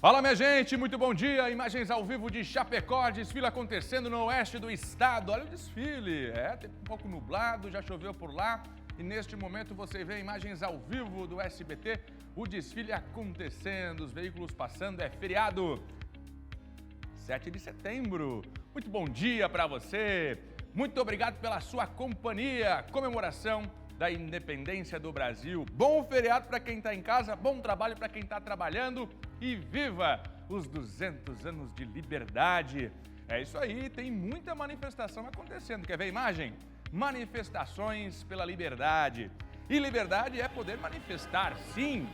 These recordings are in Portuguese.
Fala, minha gente, muito bom dia. Imagens ao vivo de Chapecó, desfile acontecendo no oeste do estado. Olha o desfile, tem um pouco nublado, já choveu por lá. E neste momento você vê imagens ao vivo do SBT, o desfile acontecendo, os veículos passando, é feriado. 7 de setembro. Muito bom dia para você. Muito obrigado pela sua companhia. Comemoração da independência do Brasil. Bom feriado para quem está em casa, bom trabalho para quem está trabalhando e viva os 200 anos de liberdade. É isso aí, tem muita manifestação acontecendo. Quer ver a imagem? Manifestações pela liberdade. E liberdade é poder manifestar, sim,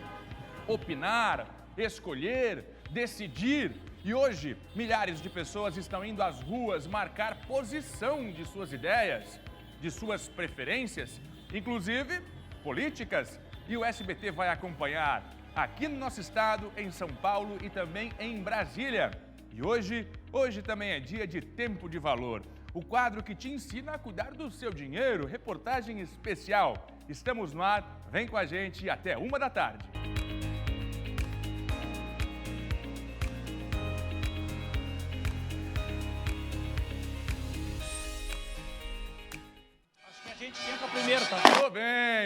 opinar, escolher, decidir. E hoje, milhares de pessoas estão indo às ruas marcar posição de suas ideias, de suas preferências, inclusive políticas, e o SBT vai acompanhar aqui no nosso estado, em São Paulo e também em Brasília. E hoje também é dia de Tempo de Valor, o quadro que te ensina a cuidar do seu dinheiro, reportagem especial. Estamos no ar, vem com a gente até 1 da tarde. Primeiro, tá?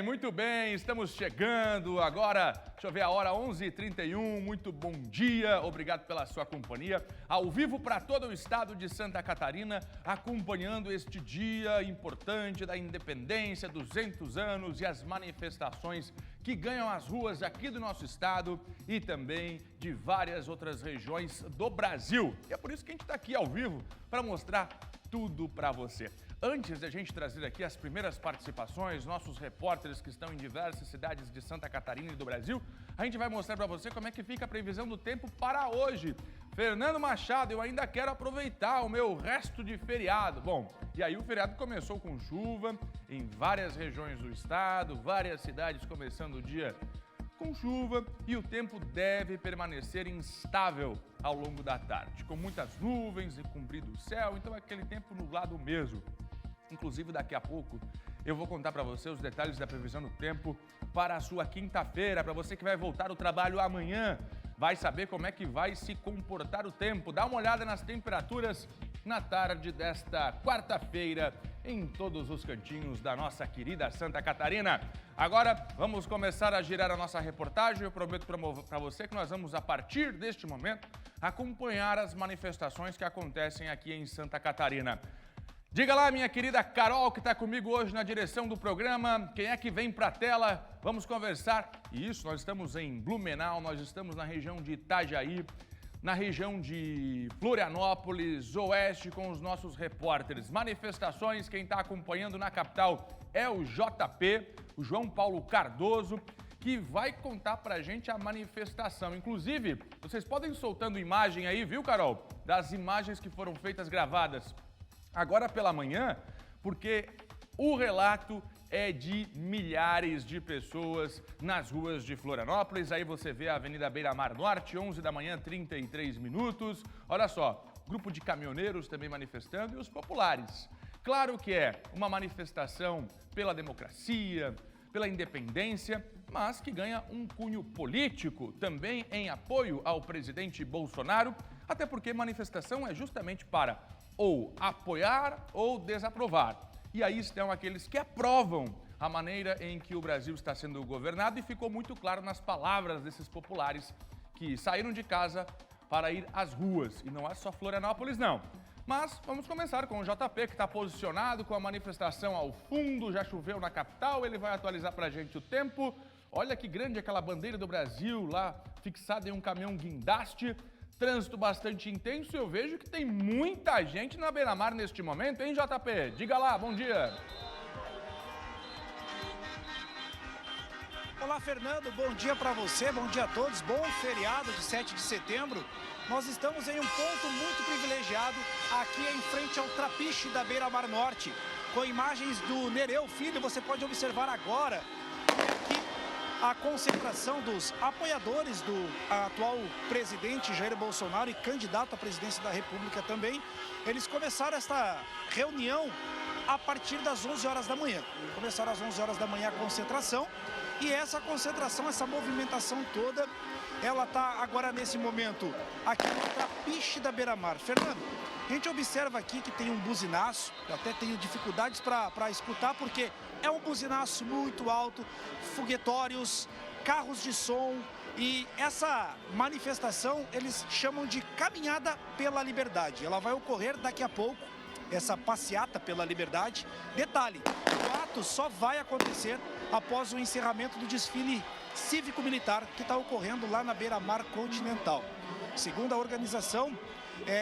Muito bem, estamos chegando agora, deixa eu ver a hora, 11h31, muito bom dia, obrigado pela sua companhia, ao vivo para todo o estado de Santa Catarina, acompanhando este dia importante da independência, 200 anos e as manifestações que ganham as ruas aqui do nosso estado e também de várias outras regiões do Brasil. E é por isso que a gente está aqui ao vivo para mostrar tudo para você. Antes de a gente trazer aqui as primeiras participações, nossos repórteres que estão em diversas cidades de Santa Catarina e do Brasil, a gente vai mostrar para você como é que fica a previsão do tempo para hoje. Fernando Machado, eu ainda quero aproveitar o meu resto de feriado. Bom, e aí o feriado começou com chuva em várias regiões do estado, várias cidades começando o dia com chuva e o tempo deve permanecer instável ao longo da tarde, com muitas nuvens e comprido o céu, então é aquele tempo nublado mesmo. Inclusive, daqui a pouco, eu vou contar para você os detalhes da previsão do tempo para a sua quinta-feira, para você que vai voltar ao trabalho amanhã, vai saber como é que vai se comportar o tempo. Dá uma olhada nas temperaturas na tarde desta quarta-feira em todos os cantinhos da nossa querida Santa Catarina. Agora, vamos começar a girar a nossa reportagem. Eu prometo para você que nós vamos, a partir deste momento, acompanhar as manifestações que acontecem aqui em Santa Catarina. Diga lá, minha querida Carol, que está comigo hoje na direção do programa, quem é que vem para a tela? Vamos conversar. E isso, nós estamos em Blumenau, nós estamos na região de Itajaí, na região de Florianópolis, oeste, com os nossos repórteres. Manifestações, quem está acompanhando na capital é o JP, o João Paulo Cardoso, que vai contar pra gente a manifestação. Inclusive, vocês podem ir soltando imagem aí, viu, Carol? Das imagens que foram feitas, gravadas agora pela manhã, porque o relato é de milhares de pessoas nas ruas de Florianópolis. Aí você vê a Avenida Beira-Mar Norte, 11 da manhã, 33 minutos. Olha só, grupo de caminhoneiros também manifestando e os populares. Claro que é uma manifestação pela democracia, pela independência, mas que ganha um cunho político também em apoio ao presidente Bolsonaro, até porque manifestação é justamente para ou apoiar ou desaprovar. E aí estão aqueles que aprovam a maneira em que o Brasil está sendo governado e ficou muito claro nas palavras desses populares que saíram de casa para ir às ruas. E não é só Florianópolis, não. Mas vamos começar com o JP, que está posicionado com a manifestação ao fundo, já choveu na capital, ele vai atualizar para a gente o tempo. Olha que grande aquela bandeira do Brasil lá, fixada em um caminhão guindaste. Trânsito bastante intenso e eu vejo que tem muita gente na beira-mar neste momento, hein, JP? Diga lá, bom dia. Olá, Fernando, bom dia para você, bom dia a todos, bom feriado de 7 de setembro. Nós estamos em um ponto muito privilegiado, aqui em frente ao Trapiche da Beira-Mar Norte, com imagens do Nereu Filho. Você pode observar agora que a concentração dos apoiadores do atual presidente Jair Bolsonaro e candidato à presidência da República também, eles começaram esta reunião a partir das 11 horas da manhã. Começaram às 11 horas da manhã a concentração, e essa concentração, essa movimentação toda ela está agora nesse momento aqui no Trapiche da Beira-Mar. Fernando, a gente observa aqui que tem um buzinaço, eu até tenho dificuldades para escutar, porque é um buzinaço muito alto, foguetórios, carros de som, e essa manifestação eles chamam de Caminhada pela Liberdade. Ela vai ocorrer daqui a pouco, essa passeata pela liberdade. Detalhe, o ato só vai acontecer após o encerramento do desfile cívico-militar que está ocorrendo lá na Beira-Mar Continental. Segundo a organização,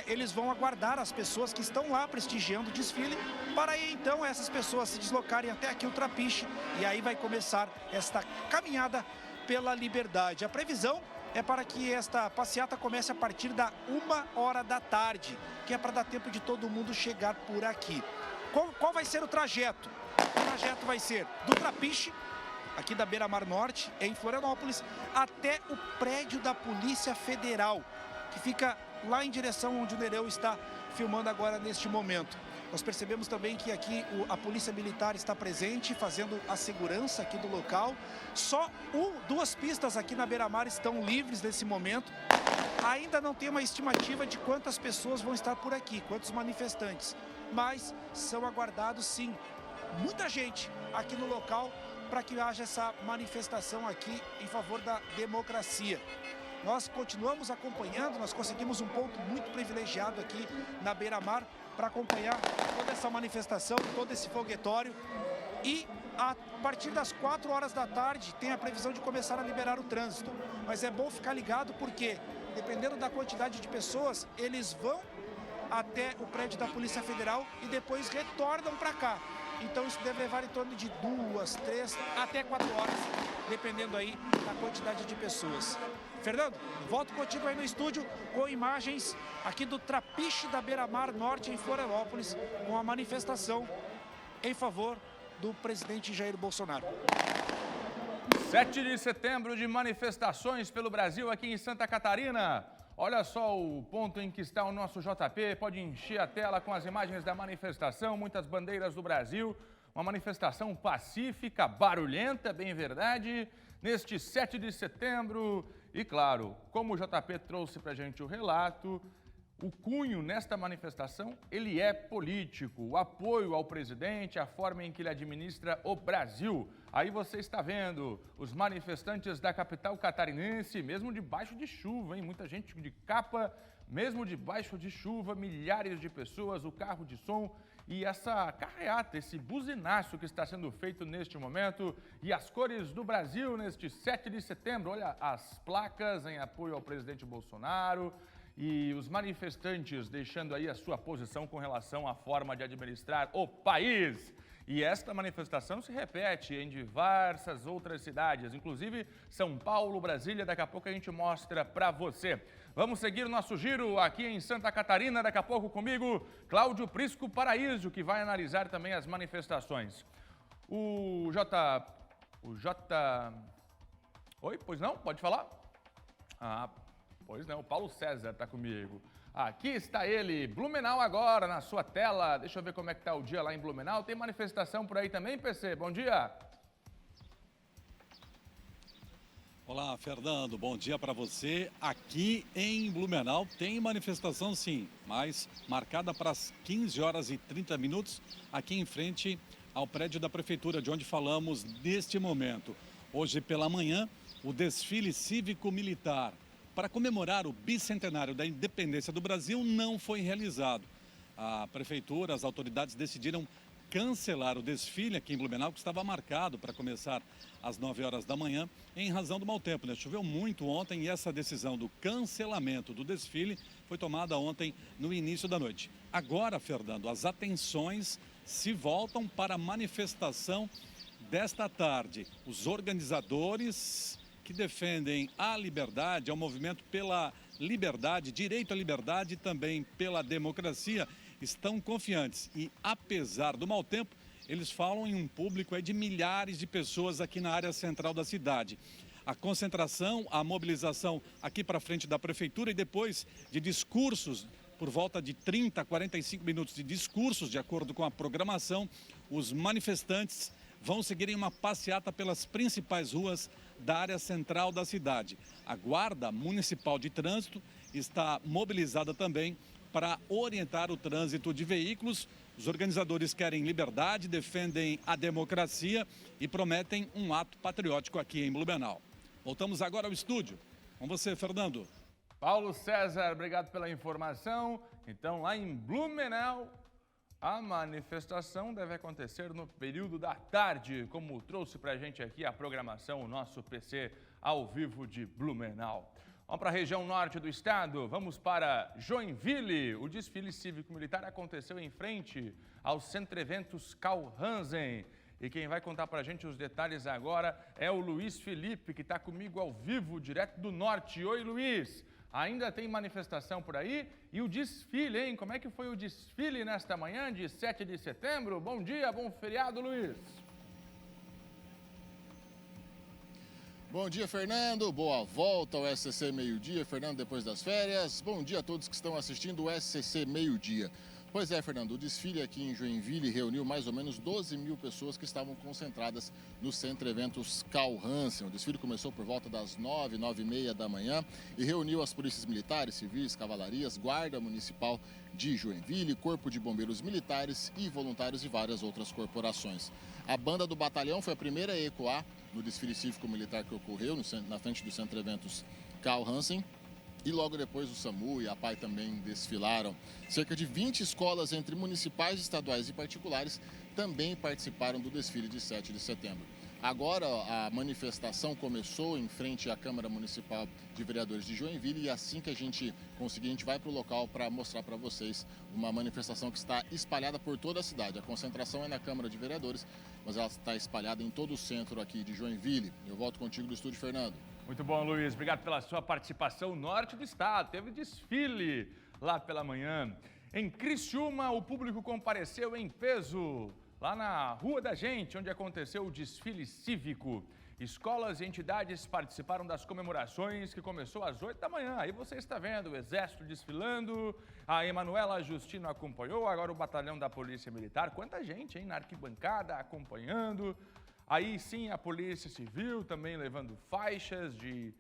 eles vão aguardar as pessoas que estão lá prestigiando o desfile, para aí então essas pessoas se deslocarem até aqui o Trapiche, e aí vai começar esta caminhada pela liberdade. A previsão é para que esta passeata comece a partir da 1h da tarde, que é para dar tempo de todo mundo chegar por aqui. Qual vai ser o trajeto? O trajeto vai ser do Trapiche, aqui da Beira-Mar Norte, em Florianópolis, até o prédio da Polícia Federal, que fica lá em direção onde o Nereu está filmando agora neste momento. Nós percebemos também que aqui a Polícia Militar está presente, fazendo a segurança aqui do local. Só 2 pistas aqui na Beira-Mar estão livres nesse momento. Ainda não tem uma estimativa de quantas pessoas vão estar por aqui, quantos manifestantes. Mas são aguardados, sim, muita gente aqui no local para que haja essa manifestação aqui em favor da democracia. Nós continuamos acompanhando, nós conseguimos um ponto muito privilegiado aqui na Beira-Mar para acompanhar toda essa manifestação, todo esse foguetório. E a partir das 4h da tarde tem a previsão de começar a liberar o trânsito. Mas é bom ficar ligado porque, dependendo da quantidade de pessoas, eles vão até o prédio da Polícia Federal e depois retornam para cá. Então isso deve levar em torno de 2, 3, até 4 horas, dependendo aí da quantidade de pessoas. Fernando, volto contigo aí no estúdio com imagens aqui do Trapiche da Beira-Mar Norte em Florianópolis, com a manifestação em favor do presidente Jair Bolsonaro. 7 de setembro de manifestações pelo Brasil aqui em Santa Catarina. Olha só o ponto em que está o nosso JP, pode encher a tela com as imagens da manifestação, muitas bandeiras do Brasil, uma manifestação pacífica, barulhenta, bem verdade, neste 7 de setembro. E claro, como o JP trouxe para a gente o relato, o cunho nesta manifestação, ele é político, o apoio ao presidente, a forma em que ele administra o Brasil. Aí você está vendo os manifestantes da capital catarinense, mesmo debaixo de chuva, hein? Muita gente de capa, mesmo debaixo de chuva, milhares de pessoas, o carro de som e essa carreata, esse buzinaço que está sendo feito neste momento. E as cores do Brasil neste 7 de setembro, olha as placas em apoio ao presidente Bolsonaro. E os manifestantes deixando aí a sua posição com relação à forma de administrar o país. E esta manifestação se repete em diversas outras cidades, inclusive São Paulo, Brasília, daqui a pouco a gente mostra para você. Vamos seguir o nosso giro aqui em Santa Catarina, daqui a pouco comigo, Cláudio Prisco Paraíso, que vai analisar também as manifestações. Oi, pois não? Pode falar? Pois não, o Paulo César está comigo. Aqui está ele, Blumenau agora, na sua tela. Deixa eu ver como é que está o dia lá em Blumenau. Tem manifestação por aí também, PC? Bom dia. Olá, Fernando. Bom dia para você. Aqui em Blumenau tem manifestação sim, mas marcada para as 15h30, aqui em frente ao prédio da Prefeitura, de onde falamos neste momento. Hoje pela manhã, o desfile cívico-militar para comemorar o bicentenário da independência do Brasil não foi realizado. A Prefeitura, as autoridades decidiram cancelar o desfile aqui em Blumenau, que estava marcado para começar às 9h da manhã, em razão do mau tempo, né? Choveu muito ontem e essa decisão do cancelamento do desfile foi tomada ontem no início da noite. Agora, Fernando, as atenções se voltam para a manifestação desta tarde. Os organizadores que defendem a liberdade, ao movimento pela liberdade, direito à liberdade e também pela democracia, estão confiantes. E apesar do mau tempo, eles falam em um público de milhares de pessoas aqui na área central da cidade. A concentração, a mobilização aqui para frente da Prefeitura e depois de discursos, por volta de 30 a 45 minutos de discursos, de acordo com a programação, os manifestantes vão seguir em uma passeata pelas principais ruas da área central da cidade. A Guarda Municipal de Trânsito está mobilizada também para orientar o trânsito de veículos. Os organizadores querem liberdade, defendem a democracia e prometem um ato patriótico aqui em Blumenau. Voltamos agora ao estúdio. Com você, Fernando. Paulo César, obrigado pela informação. Então, lá em Blumenau, a manifestação deve acontecer no período da tarde, como trouxe para a gente aqui a programação, o nosso PC ao vivo de Blumenau. Vamos para a região norte do estado, vamos para Joinville. O desfile cívico-militar aconteceu em frente ao Centro Eventos Carl Hansen. E quem vai contar para a gente os detalhes agora é o Luiz Felipe, que está comigo ao vivo, direto do norte. Oi, Luiz! Ainda tem manifestação por aí? E o desfile, hein? Como é que foi o desfile nesta manhã de 7 de setembro? Bom dia, bom feriado, Luiz! Bom dia, Fernando. Boa volta ao SCC Meio-Dia. Fernando, depois das férias. Bom dia a todos que estão assistindo o SCC Meio-Dia. Pois é, Fernando, o desfile aqui em Joinville reuniu mais ou menos 12 mil pessoas que estavam concentradas no Centro Eventos Carl Hansen. O desfile começou por volta das 9, 9h30 da manhã e reuniu as polícias militares, civis, cavalarias, Guarda Municipal de Joinville, Corpo de Bombeiros Militares e voluntários de várias outras corporações. A banda do batalhão foi a primeira a ecoar no desfile cívico-militar que ocorreu na frente do Centro Eventos Carl Hansen. E logo depois o SAMU e a APAI também desfilaram. Cerca de 20 escolas entre municipais, estaduais e particulares também participaram do desfile de 7 de setembro. Agora a manifestação começou em frente à Câmara Municipal de Vereadores de Joinville e assim que a gente conseguir, a gente vai para o local para mostrar para vocês uma manifestação que está espalhada por toda a cidade. A concentração é na Câmara de Vereadores, mas ela está espalhada em todo o centro aqui de Joinville. Eu volto contigo do estúdio, Fernando. Muito bom, Luiz. Obrigado pela sua participação. Norte do estado, teve desfile lá pela manhã. Em Criciúma, o público compareceu em peso, lá na Rua da Gente, onde aconteceu o desfile cívico. Escolas e entidades participaram das comemorações, que começou às 8 da manhã. Aí você está vendo o Exército desfilando, a Emanuela Justino acompanhou, agora o Batalhão da Polícia Militar. Quanta gente, hein, na arquibancada acompanhando. Aí sim a Polícia Civil também levando faixas de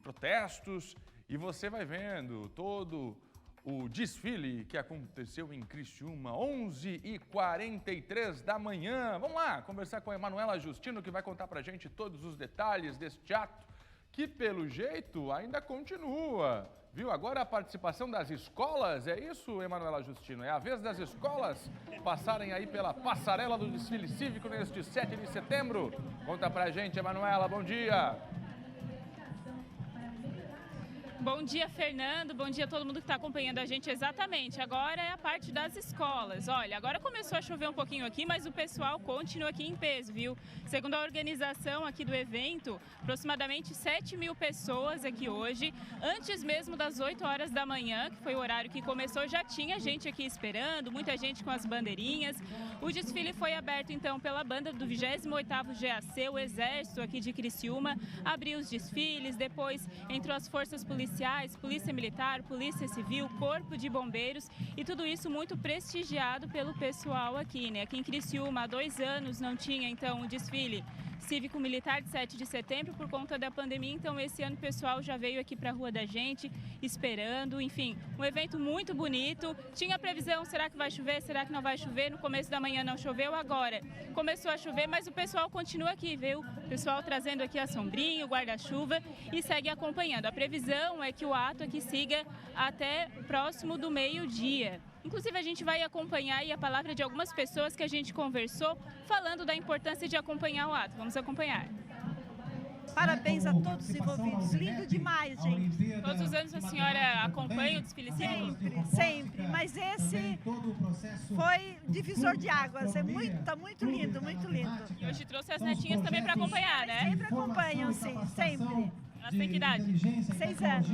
protestos. E você vai vendo todo o desfile que aconteceu em Criciúma, 11h43 da manhã. Vamos lá conversar com a Emanuela Justino, que vai contar pra gente todos os detalhes deste ato, que pelo jeito ainda continua. Viu? Agora a participação das escolas, é isso, Emanuela Justino? É a vez das escolas passarem aí pela passarela do desfile cívico neste 7 de setembro? Conta pra gente, Emanuela, bom dia! Bom dia, Fernando. Bom dia a todo mundo que está acompanhando a gente. Exatamente, agora é a parte das escolas. Olha, agora começou a chover um pouquinho aqui, mas o pessoal continua aqui em peso, viu? Segundo a organização aqui do evento, aproximadamente 7 mil pessoas aqui hoje. Antes mesmo das 8 horas da manhã, que foi o horário que começou, já tinha gente aqui esperando, muita gente com as bandeirinhas. O desfile foi aberto, então, pela banda do 28º GAC, o Exército aqui de Criciúma. Abriu os desfiles, depois entrou as forças policiais, Polícia Militar, Polícia Civil, Corpo de Bombeiros e tudo isso muito prestigiado pelo pessoal aqui, né? Aqui em Criciúma, há 2 anos não tinha, então, o desfile cívico-militar de 7 de setembro por conta da pandemia, então esse ano o pessoal já veio aqui para a Rua da Gente, esperando, enfim, um evento muito bonito. Tinha previsão, será que vai chover, será que não vai chover? No começo da manhã não choveu, agora começou a chover, mas o pessoal continua aqui, viu? O pessoal trazendo aqui a sombrinha, o guarda-chuva e segue acompanhando. A previsão é que o ato aqui siga até próximo do meio-dia. Inclusive, a gente vai acompanhar aí a palavra de algumas pessoas que a gente conversou, falando da importância de acompanhar o ato. Vamos acompanhar. Parabéns a todos os envolvidos. Lindo demais, gente. Todos os anos a senhora acompanha o desfile cívico? Sempre, sempre. Mas esse foi divisor de águas. Tá muito lindo, muito lindo. E hoje trouxe as netinhas também para acompanhar, né? Sempre acompanham, sim, sempre. Elas têm que idade? 6 anos.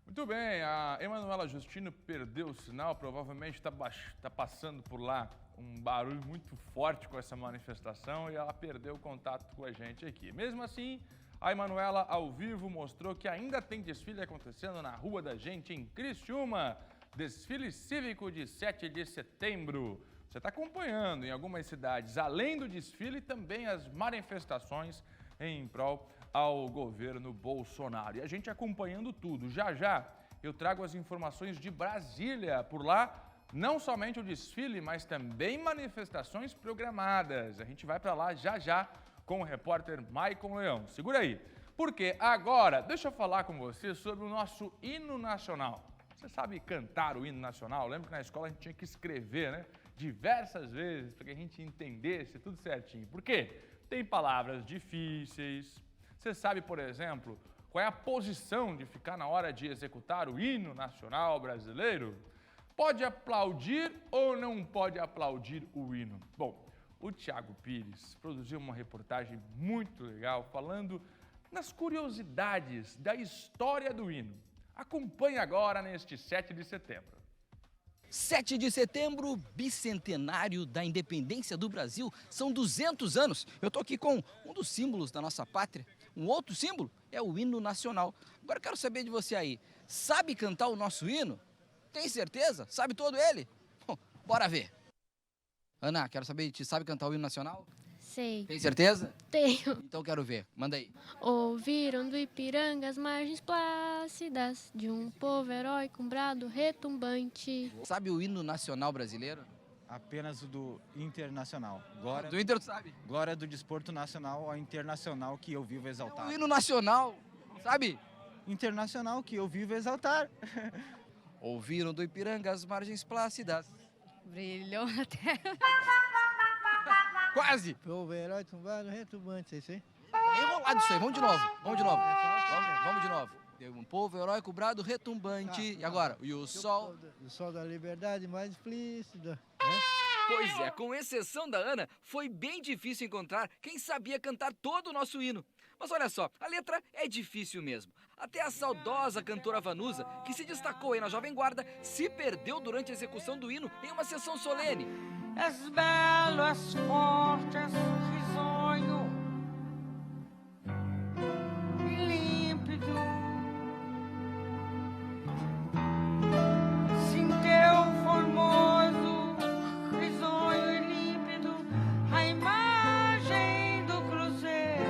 Muito bem, a Emanuela Justino perdeu o sinal, provavelmente está passando por lá um barulho muito forte com essa manifestação e ela perdeu o contato com a gente aqui. Mesmo assim, a Emanuela, ao vivo, mostrou que ainda tem desfile acontecendo na Rua da Gente, em Criciúma. Desfile cívico de 7 de setembro. Você está acompanhando em algumas cidades, além do desfile, também as manifestações em prol ao governo Bolsonaro. E a gente acompanhando tudo. Já já eu trago as informações de Brasília. Por lá, não somente o desfile, mas também manifestações programadas. A gente vai para lá já já com o repórter Maicon Leão. Segura aí, porque agora, deixa eu falar com você sobre o nosso hino nacional. Você sabe cantar o hino nacional? Lembra que na escola a gente tinha que escrever, né? Diversas vezes, para que a gente entendesse tudo certinho. Por quê? Tem palavras difíceis. Você sabe, por exemplo, qual é a posição de ficar na hora de executar o hino nacional brasileiro? Pode aplaudir ou não pode aplaudir o hino? Bom, o Thiago Pires produziu uma reportagem muito legal falando nas curiosidades da história do hino. Acompanhe agora neste 7 de setembro. 7 de setembro, bicentenário da independência do Brasil, são 200 anos. Eu estou aqui com um dos símbolos da nossa pátria. Um outro símbolo é o hino nacional. Agora eu quero saber de você aí, sabe cantar o nosso hino? Tem certeza? Sabe todo ele? Bom, bora ver. Ana, quero saber, te sabe cantar o hino nacional? Sei. Tem certeza? Tenho. Então quero ver, manda aí. Ouviram do Ipiranga as margens plácidas de um povo heróico, um brado retumbante. Sabe o hino nacional brasileiro? Apenas o do internacional. Glória, Do Inter, tu sabe? glória do desporto nacional ao internacional que eu vivo exaltar. O hino nacional, sabe? Internacional que eu vivo exaltar. Ouviram do Ipiranga as margens plácidas. Brilhou na terra. Quase! Povo herói tumbado, retumbante, é isso aí? Tá enrolado isso aí, vamos de novo. Vamos de novo. Deu um povo heróico, brado retumbante. E agora? E o sol? O sol da liberdade mais explícito. Pois é, com exceção da Ana, foi bem difícil encontrar quem sabia cantar todo o nosso hino. Mas olha só, a letra é difícil mesmo. Até a saudosa cantora Vanusa, que se destacou aí na Jovem Guarda, se perdeu durante a execução do hino em uma sessão solene. És belo, és forte, és risonho e límpido. Sim, teu formoso, risonho e límpido, a imagem do cruzeiro.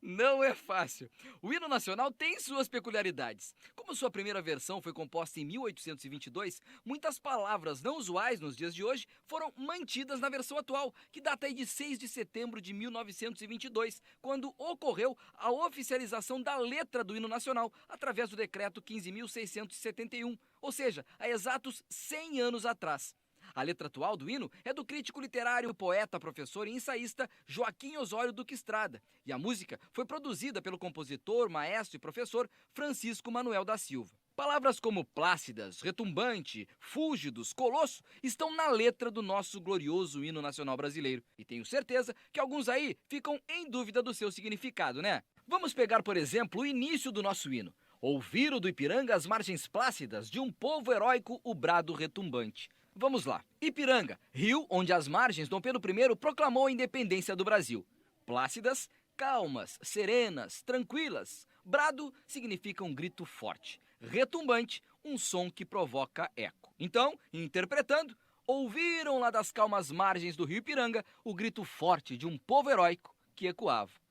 Não é fácil. O hino nacional tem suas peculiaridades. Como sua primeira versão foi composta em 1822, muitas palavras não usuais nos dias de hoje foram mantidas na versão atual, que data aí de 6 de setembro de 1922, quando ocorreu a oficialização da letra do hino nacional através do decreto 15.671, ou seja, há exatos 100 anos atrás. A letra atual do hino é do crítico literário, poeta, professor e ensaísta Joaquim Osório Duque Estrada. E a música foi produzida pelo compositor, maestro e professor Francisco Manuel da Silva. Palavras como plácidas, retumbante, fúlgidos, colosso estão na letra do nosso glorioso hino nacional brasileiro. E tenho certeza que alguns aí ficam em dúvida do seu significado, né? Vamos pegar, por exemplo, o início do nosso hino. Ouviram do Ipiranga as margens plácidas de um povo heróico, o brado retumbante. Vamos lá. Ipiranga, rio onde as margens Dom Pedro I proclamou a independência do Brasil. Plácidas, calmas, serenas, tranquilas. Brado significa um grito forte. Retumbante, um som que provoca eco. Então, interpretando, ouviram lá das calmas margens do rio Ipiranga o grito forte de um povo heróico que ecoava.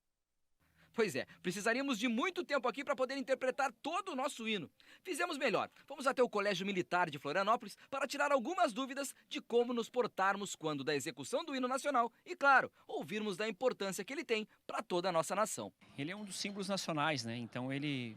Pois é, precisaríamos de muito tempo aqui para poder interpretar todo o nosso hino. Fizemos melhor. Fomos até o Colégio Militar de Florianópolis para tirar algumas dúvidas de como nos portarmos quando da execução do hino nacional e, claro, ouvirmos da importância que ele tem para toda a nossa nação. Ele é um dos símbolos nacionais, né? Então ele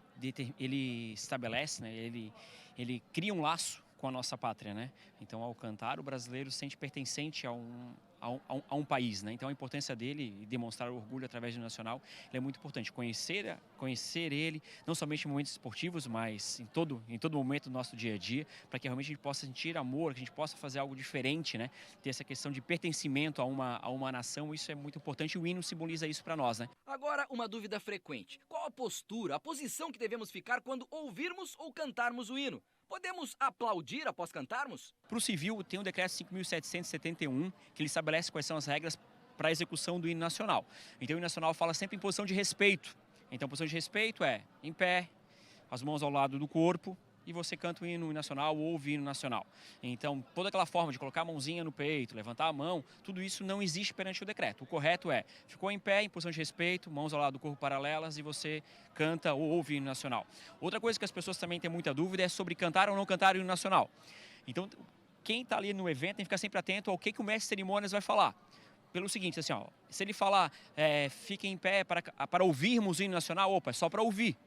estabelece, né? Ele cria um laço com a nossa pátria, né? Então, ao cantar, o brasileiro se sente pertencente a um país, né? Então, a importância dele e demonstrar orgulho através do nacional é muito importante. Conhecer ele, não somente em momentos esportivos, mas em todo momento do nosso dia a dia, para que realmente a gente possa sentir amor, que a gente possa fazer algo diferente, né? Ter essa questão de pertencimento a uma nação, isso é muito importante e o hino simboliza isso para nós, né? Agora, uma dúvida frequente. Qual a postura, a posição que devemos ficar quando ouvirmos ou cantarmos o hino? Podemos aplaudir após cantarmos? Para o civil, tem o decreto 5.771, que ele estabelece quais são as regras para a execução do hino nacional. Então, o hino nacional fala sempre em posição de respeito. Então, a posição de respeito é em pé, as mãos ao lado do corpo, e você canta o hino nacional ou ouve o hino nacional. Então, toda aquela forma de colocar a mãozinha no peito, levantar a mão, tudo isso não existe perante o decreto. O correto é, ficou em pé, em posição de respeito, mãos ao lado do corpo paralelas, e você canta ou ouve o hino nacional. Outra coisa que as pessoas também têm muita dúvida é sobre cantar ou não cantar o hino nacional. Então, quem está ali no evento tem que ficar sempre atento ao que o mestre de cerimônias vai falar. Pelo seguinte, assim, ó, se ele falar, fiquem em pé para ouvirmos o hino nacional, opa, é só para ouvir,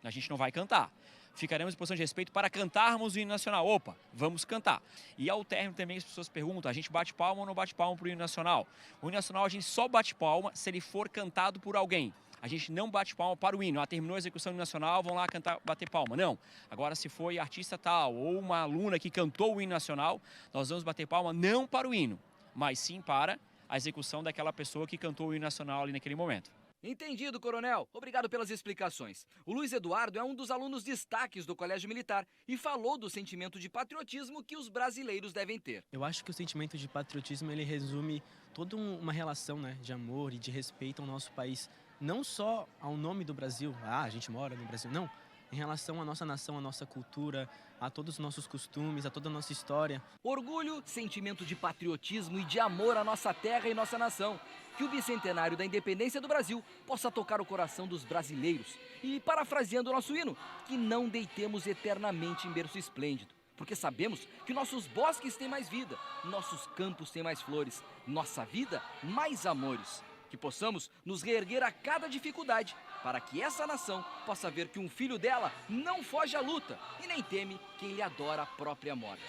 a gente não vai cantar. Ficaremos em posição de respeito para cantarmos o hino nacional, opa, vamos cantar. E ao término também as pessoas perguntam, a gente bate palma ou não bate palma para o hino nacional? O hino nacional a gente só bate palma se ele for cantado por alguém. A gente não bate palma para o hino. Terminou a execução do hino nacional, vão lá cantar, bater palma. Não. Agora, se foi artista tal ou uma aluna que cantou o hino nacional, nós vamos bater palma não para o hino, mas sim para a execução daquela pessoa que cantou o hino nacional ali naquele momento. Entendido, coronel. Obrigado pelas explicações. O Luiz Eduardo é um dos alunos destaques do Colégio Militar e falou do sentimento de patriotismo que os brasileiros devem ter. Eu acho que o sentimento de patriotismo ele resume toda uma relação, né, de amor e de respeito ao nosso país. Não só ao nome do Brasil, a gente mora no Brasil, não. Em relação à nossa nação, à nossa cultura, a todos os nossos costumes, a toda a nossa história. Orgulho, sentimento de patriotismo e de amor à nossa terra e nossa nação. Que o bicentenário da independência do Brasil possa tocar o coração dos brasileiros. E, parafraseando o nosso hino, que não deitemos eternamente em berço esplêndido. Porque sabemos que nossos bosques têm mais vida, nossos campos têm mais flores, nossa vida mais amores. Que possamos nos reerguer a cada dificuldade, para que essa nação possa ver que um filho dela não foge à luta e nem teme quem lhe adora a própria morte.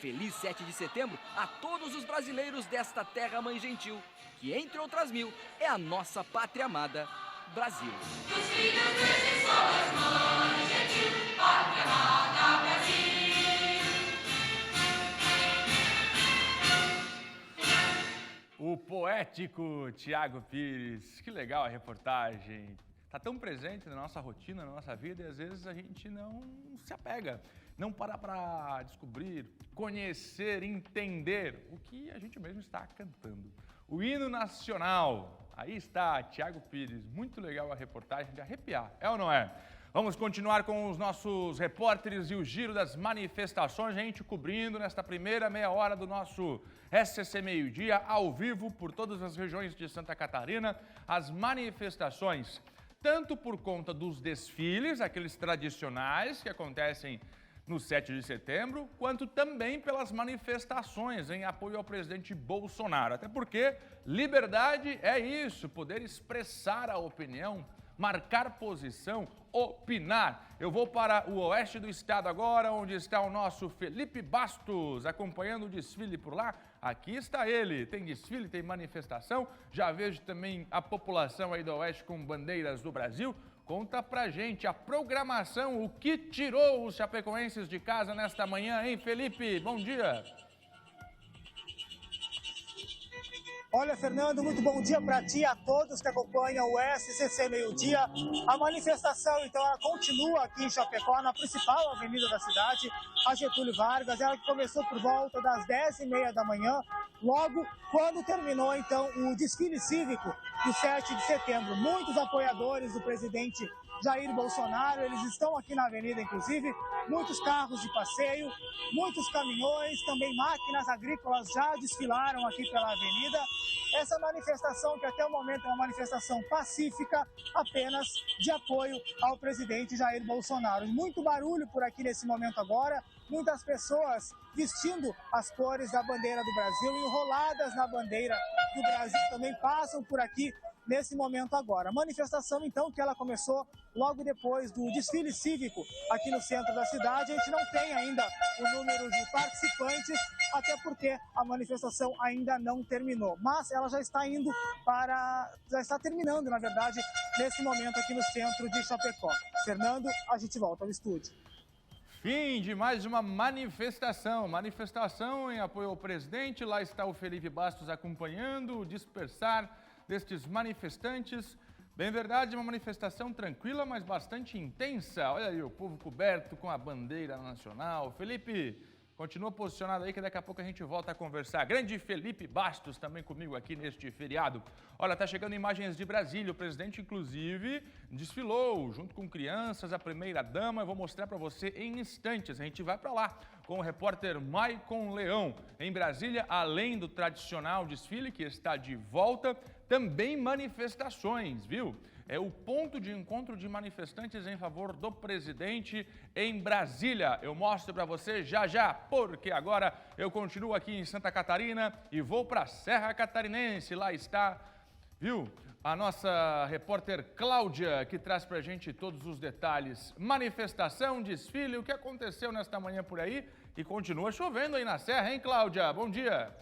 Feliz 7 de setembro a todos os brasileiros desta terra mãe gentil, que entre outras mil é a nossa pátria amada, Brasil. Os filhos desses sois, mãe gentil, pátria amada, Brasil. O poético Tiago Pires, que legal a reportagem. Está tão presente na nossa rotina, na nossa vida, e às vezes a gente não se apega, não para descobrir, conhecer, entender o que a gente mesmo está cantando. O hino nacional, aí está, Tiago Pires, muito legal a reportagem, de arrepiar, é ou não é? Vamos continuar com os nossos repórteres e o giro das manifestações, a gente cobrindo nesta primeira meia hora do nosso SCC Meio-Dia, ao vivo por todas as regiões de Santa Catarina, as manifestações, tanto por conta dos desfiles, aqueles tradicionais que acontecem no 7 de setembro, quanto também pelas manifestações em apoio ao presidente Bolsonaro. Até porque liberdade é isso, poder expressar a opinião, marcar posição, opinar. Eu vou para o oeste do estado agora, onde está o nosso Felipe Bastos, acompanhando o desfile por lá. Aqui está ele, tem desfile, tem manifestação, já vejo também a população aí do oeste com bandeiras do Brasil. Conta pra gente a programação, o que tirou os chapecoenses de casa nesta manhã, hein, Felipe? Bom dia! Olha, Fernando, muito bom dia para ti e a todos que acompanham o SCC Meio-Dia. A manifestação, então, ela continua aqui em Chapecó, na principal avenida da cidade, a Getúlio Vargas. Ela que começou por volta das 10h30 da manhã, logo quando terminou, então, o desfile cívico do 7 de setembro. Muitos apoiadores do presidente Jair Bolsonaro, eles estão aqui na avenida, inclusive, muitos carros de passeio, muitos caminhões, também máquinas agrícolas já desfilaram aqui pela avenida. Essa manifestação, que até o momento é uma manifestação pacífica, apenas de apoio ao presidente Jair Bolsonaro. Muito barulho por aqui nesse momento agora, muitas pessoas vestindo as cores da bandeira do Brasil, enroladas na bandeira do Brasil, também passam por aqui nesse momento agora. A manifestação, então, que ela começou logo depois do desfile cívico aqui no centro da cidade. A gente não tem ainda o número de participantes, até porque a manifestação ainda não terminou. Mas ela já está terminando, na verdade, nesse momento aqui no centro de Chapecó. Fernando, a gente volta ao estúdio. Fim de mais uma manifestação em apoio ao presidente. Lá está o Felipe Bastos acompanhando o dispersar destes manifestantes. Bem verdade, uma manifestação tranquila, mas bastante intensa. Olha aí, o povo coberto com a bandeira nacional. Felipe, continua posicionado aí que daqui a pouco a gente volta a conversar. Grande Felipe Bastos também comigo aqui neste feriado. Olha, tá chegando imagens de Brasília. O presidente, inclusive, desfilou junto com crianças, a primeira-dama. Eu vou mostrar para você em instantes. A gente vai para lá com o repórter Maicon Leão. Em Brasília, além do tradicional desfile que está de volta, também manifestações, viu? É o ponto de encontro de manifestantes em favor do presidente em Brasília. Eu mostro para você já, porque agora eu continuo aqui em Santa Catarina e vou para a Serra Catarinense. Lá está, viu, a nossa repórter Cláudia, que traz para a gente todos os detalhes. Manifestação, desfile, o que aconteceu nesta manhã por aí? E continua chovendo aí na Serra, hein, Cláudia? Bom dia.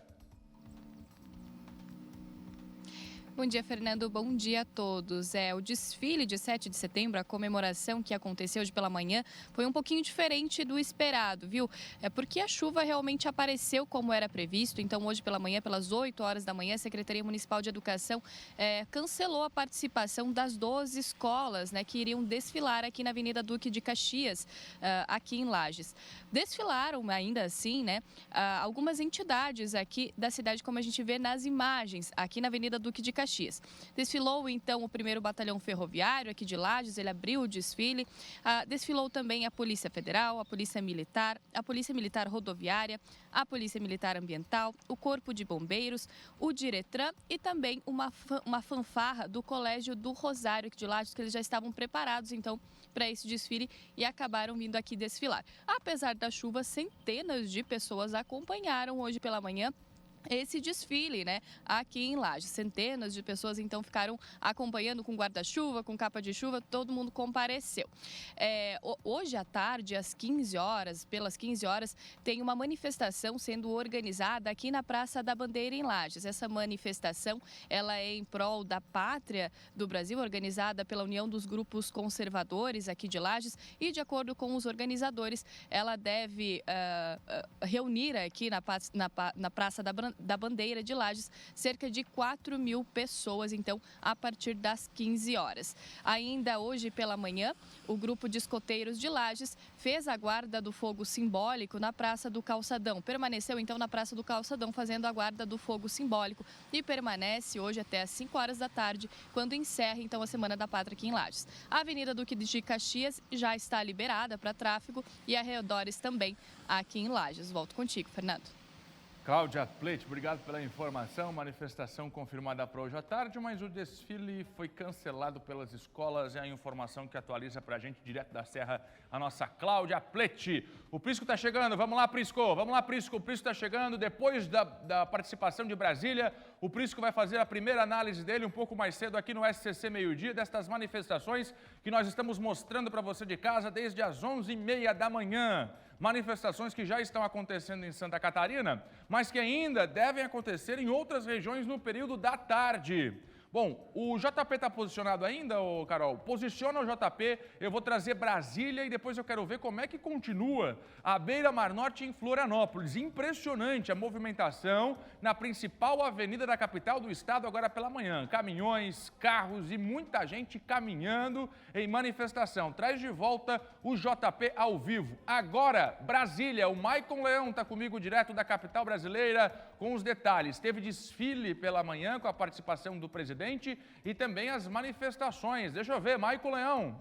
Bom dia, Fernando. Bom dia a todos. O desfile de 7 de setembro, a comemoração que aconteceu hoje pela manhã, foi um pouquinho diferente do esperado, viu? Porque a chuva realmente apareceu como era previsto. Então, hoje pela manhã, pelas 8 horas da manhã, a Secretaria Municipal de Educação cancelou a participação das 12 escolas, né, que iriam desfilar aqui na Avenida Duque de Caxias, aqui em Lages. Desfilaram ainda assim, né, algumas entidades aqui da cidade, como a gente vê nas imagens, aqui na Avenida Duque de Caxias. Desfilou, então, o 1º Batalhão Ferroviário aqui de Lages, ele abriu o desfile. Desfilou também a Polícia Federal, a Polícia Militar Rodoviária, a Polícia Militar Ambiental, o Corpo de Bombeiros, o Diretran e também uma fanfarra do Colégio do Rosário aqui de Lages, que eles já estavam preparados, então, para esse desfile e acabaram vindo aqui desfilar. Apesar da chuva, centenas de pessoas acompanharam hoje pela manhã esse desfile, né, aqui em Lages. Centenas de pessoas, então, ficaram acompanhando com guarda-chuva, com capa de chuva, todo mundo compareceu. Hoje à tarde, às 15 horas, pelas 15 horas, tem uma manifestação sendo organizada aqui na Praça da Bandeira, em Lages. Essa manifestação, ela é em prol da pátria do Brasil, organizada pela União dos Grupos Conservadores aqui de Lages, e, de acordo com os organizadores, ela deve reunir aqui na Praça da Bandeira de Lages cerca de 4.000 pessoas, então, a partir das 15 horas. Ainda hoje pela manhã, o grupo de escoteiros de Lages fez a guarda do fogo simbólico na Praça do Calçadão. Permaneceu, então, na Praça do Calçadão fazendo a guarda do fogo simbólico e permanece hoje até às 5 horas da tarde, quando encerra, então, a Semana da Pátria aqui em Lages. A Avenida Duque de Caxias já está liberada para tráfego e arredores também aqui em Lages. Volto contigo, Fernando. Cláudia Plete, obrigado pela informação. Manifestação confirmada para hoje à tarde, mas o desfile foi cancelado pelas escolas. É a informação que atualiza para a gente, direto da Serra, a nossa Cláudia Plete. O Prisco está chegando, vamos lá, Prisco. Vamos lá, Prisco. O Prisco está chegando. Depois da participação de Brasília, o Prisco vai fazer a primeira análise dele um pouco mais cedo aqui no SCC Meio-Dia, destas manifestações que nós estamos mostrando para você de casa desde as 11h30 da manhã. Manifestações que já estão acontecendo em Santa Catarina, mas que ainda devem acontecer em outras regiões no período da tarde. Bom, o JP está posicionado ainda, ô Carol? Posiciona o JP, eu vou trazer Brasília e depois eu quero ver como é que continua a Beira-Mar Norte em Florianópolis. Impressionante a movimentação na principal avenida da capital do estado agora pela manhã. Caminhões, carros e muita gente caminhando em manifestação. Traz de volta o JP ao vivo. Agora, Brasília, o Maicon Leão está comigo direto da capital brasileira com os detalhes. Teve desfile pela manhã com a participação do presidente e também as manifestações. Deixa eu ver, Maicon Leão.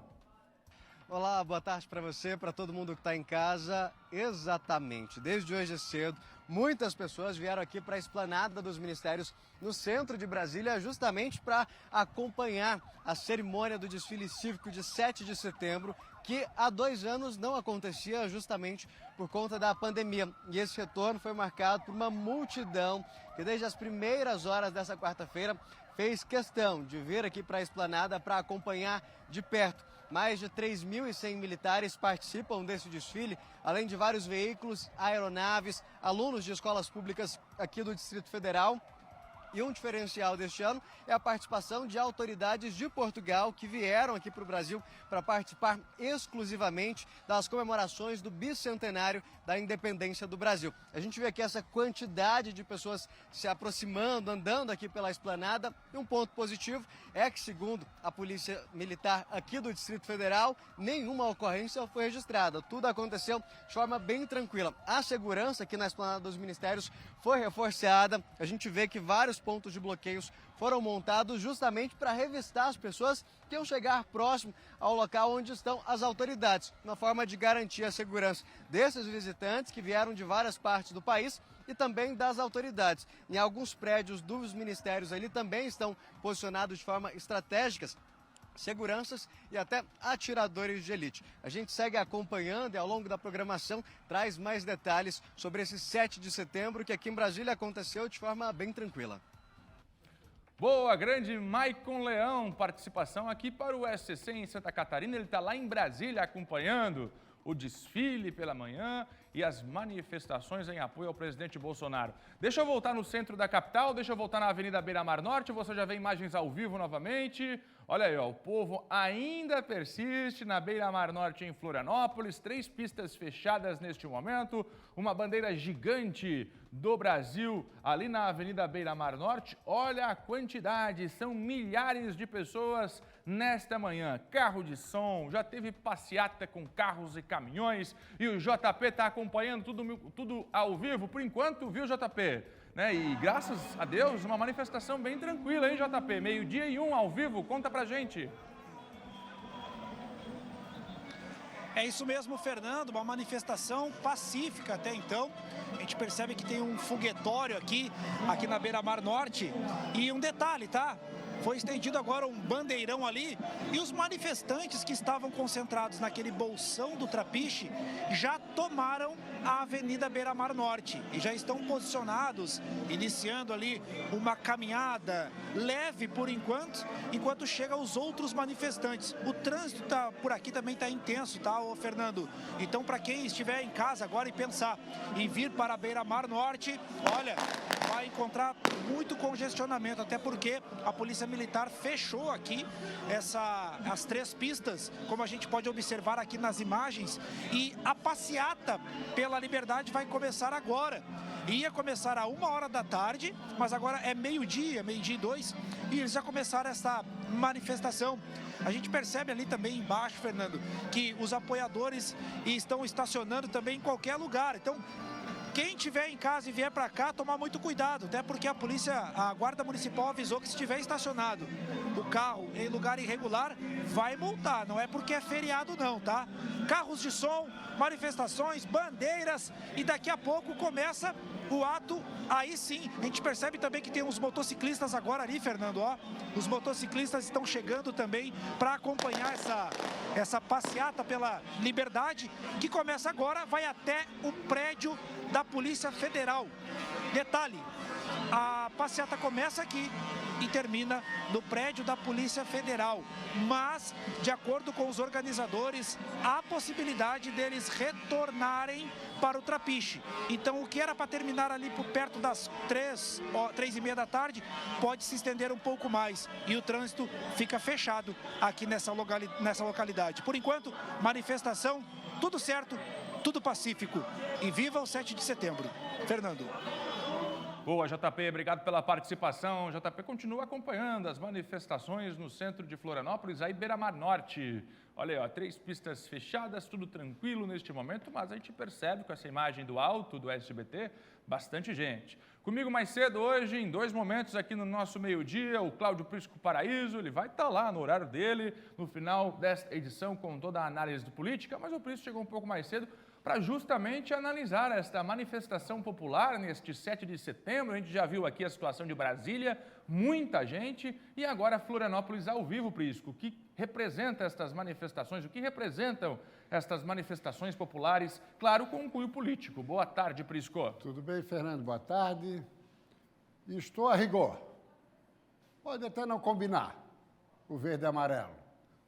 Olá, boa tarde para você, para todo mundo que está em casa. Exatamente, desde hoje cedo, muitas pessoas vieram aqui para a Esplanada dos Ministérios, no centro de Brasília, justamente para acompanhar a cerimônia do desfile cívico de 7 de setembro, que há 2 anos não acontecia justamente por conta da pandemia. E esse retorno foi marcado por uma multidão que desde as primeiras horas dessa quarta-feira fez questão de vir aqui para a Esplanada para acompanhar de perto. Mais de 3.100 militares participam desse desfile, além de vários veículos, aeronaves, alunos de escolas públicas aqui do Distrito Federal E um diferencial deste ano é a participação de autoridades de Portugal que vieram aqui para o Brasil para participar exclusivamente das comemorações do bicentenário da independência do Brasil. A gente vê aqui essa quantidade de pessoas se aproximando, andando aqui pela esplanada. E um ponto positivo é que, segundo a Polícia Militar aqui do Distrito Federal, nenhuma ocorrência foi registrada. Tudo aconteceu de forma bem tranquila. A segurança aqui na esplanada dos ministérios foi reforçada. A gente vê que vários pontos de bloqueios foram montados justamente para revistar as pessoas que iam chegar próximo ao local onde estão as autoridades, uma forma de garantir a segurança desses visitantes que vieram de várias partes do país e também das autoridades. Em alguns prédios dos ministérios ali também estão posicionados de forma estratégica seguranças e até atiradores de elite. A gente segue acompanhando e ao longo da programação traz mais detalhes sobre esse 7 de setembro que aqui em Brasília aconteceu de forma bem tranquila. Boa, grande Maicon Leão, participação aqui para o SCC em Santa Catarina. Ele está lá em Brasília acompanhando o desfile pela manhã e as manifestações em apoio ao presidente Bolsonaro. Deixa eu voltar no centro da capital, deixa eu voltar na Avenida Beira Mar Norte, você já vê imagens ao vivo novamente. Olha aí, ó, o povo ainda persiste na Beira Mar Norte em Florianópolis, 3 pistas fechadas neste momento, uma bandeira gigante do Brasil ali na Avenida Beira Mar Norte. Olha a quantidade, são milhares de pessoas nesta manhã. Carro de som, já teve passeata com carros e caminhões e o JP está acompanhando tudo ao vivo, por enquanto, viu, JP? Né? E graças a Deus, uma manifestação bem tranquila, hein, JP? 12:01 ao vivo, conta pra gente. É isso mesmo, Fernando, uma manifestação pacífica até então. A gente percebe que tem um foguetório aqui na Beira Mar Norte. E um detalhe, tá? Foi estendido agora um bandeirão ali e os manifestantes que estavam concentrados naquele bolsão do Trapiche já tomaram a Avenida Beira Mar Norte e já estão posicionados, iniciando ali uma caminhada leve por enquanto chegam os outros manifestantes. O trânsito por aqui também está intenso, tá, Fernando? Então, para quem estiver em casa agora e pensar em vir para a Beira Mar Norte, olha, vai encontrar muito congestionamento, até porque a Polícia Militar fechou aqui as 3 pistas, como a gente pode observar aqui nas imagens, e a passeata pela Liberdade vai começar agora. Ia começar a 1h da tarde, mas agora é meio-dia, 12:02, e eles já começaram essa manifestação. A gente percebe ali também embaixo, Fernando, que os apoiadores estão estacionando também em qualquer lugar. Então, quem estiver em casa e vier para cá, tomar muito cuidado, até porque a Guarda Municipal avisou que se estiver estacionado o carro em lugar irregular, vai multar, não é porque é feriado não, tá? Carros de som, manifestações, bandeiras e daqui a pouco começa o ato, aí sim. A gente percebe também que tem uns motociclistas agora ali, Fernando, ó. Os motociclistas estão chegando também para acompanhar essa passeata pela Liberdade, que começa agora, vai até o prédio da Polícia Federal. Detalhe, a passeata começa aqui e termina no prédio da Polícia Federal, mas, de acordo com os organizadores, há possibilidade deles retornarem para o Trapiche. Então, o que era para terminar ali por perto das 3h30 da tarde, pode se estender um pouco mais e o trânsito fica fechado aqui nessa localidade. Por enquanto, manifestação, tudo certo, tudo pacífico. E viva o 7 de setembro. Fernando. Boa, JP, obrigado pela participação. JP continua acompanhando as manifestações no centro de Florianópolis, aí Beira Mar Norte. Olha aí, ó, 3 pistas fechadas, tudo tranquilo neste momento, mas a gente percebe com essa imagem do alto do SBT, bastante gente. Comigo mais cedo hoje, em 2 momentos aqui no nosso meio-dia, o Cláudio Prisco Paraíso, ele vai estar lá no horário dele, no final desta edição, com toda a análise de política, mas o Prisco chegou um pouco mais cedo para justamente analisar esta manifestação popular neste 7 de setembro. A gente já viu aqui a situação de Brasília, muita gente, e agora Florianópolis ao vivo, Prisco. O que representa estas manifestações, o que representam estas manifestações populares, claro, com um cunho político. Boa tarde, Prisco. Tudo bem, Fernando? Boa tarde. Estou a rigor. Pode até não combinar o verde e amarelo,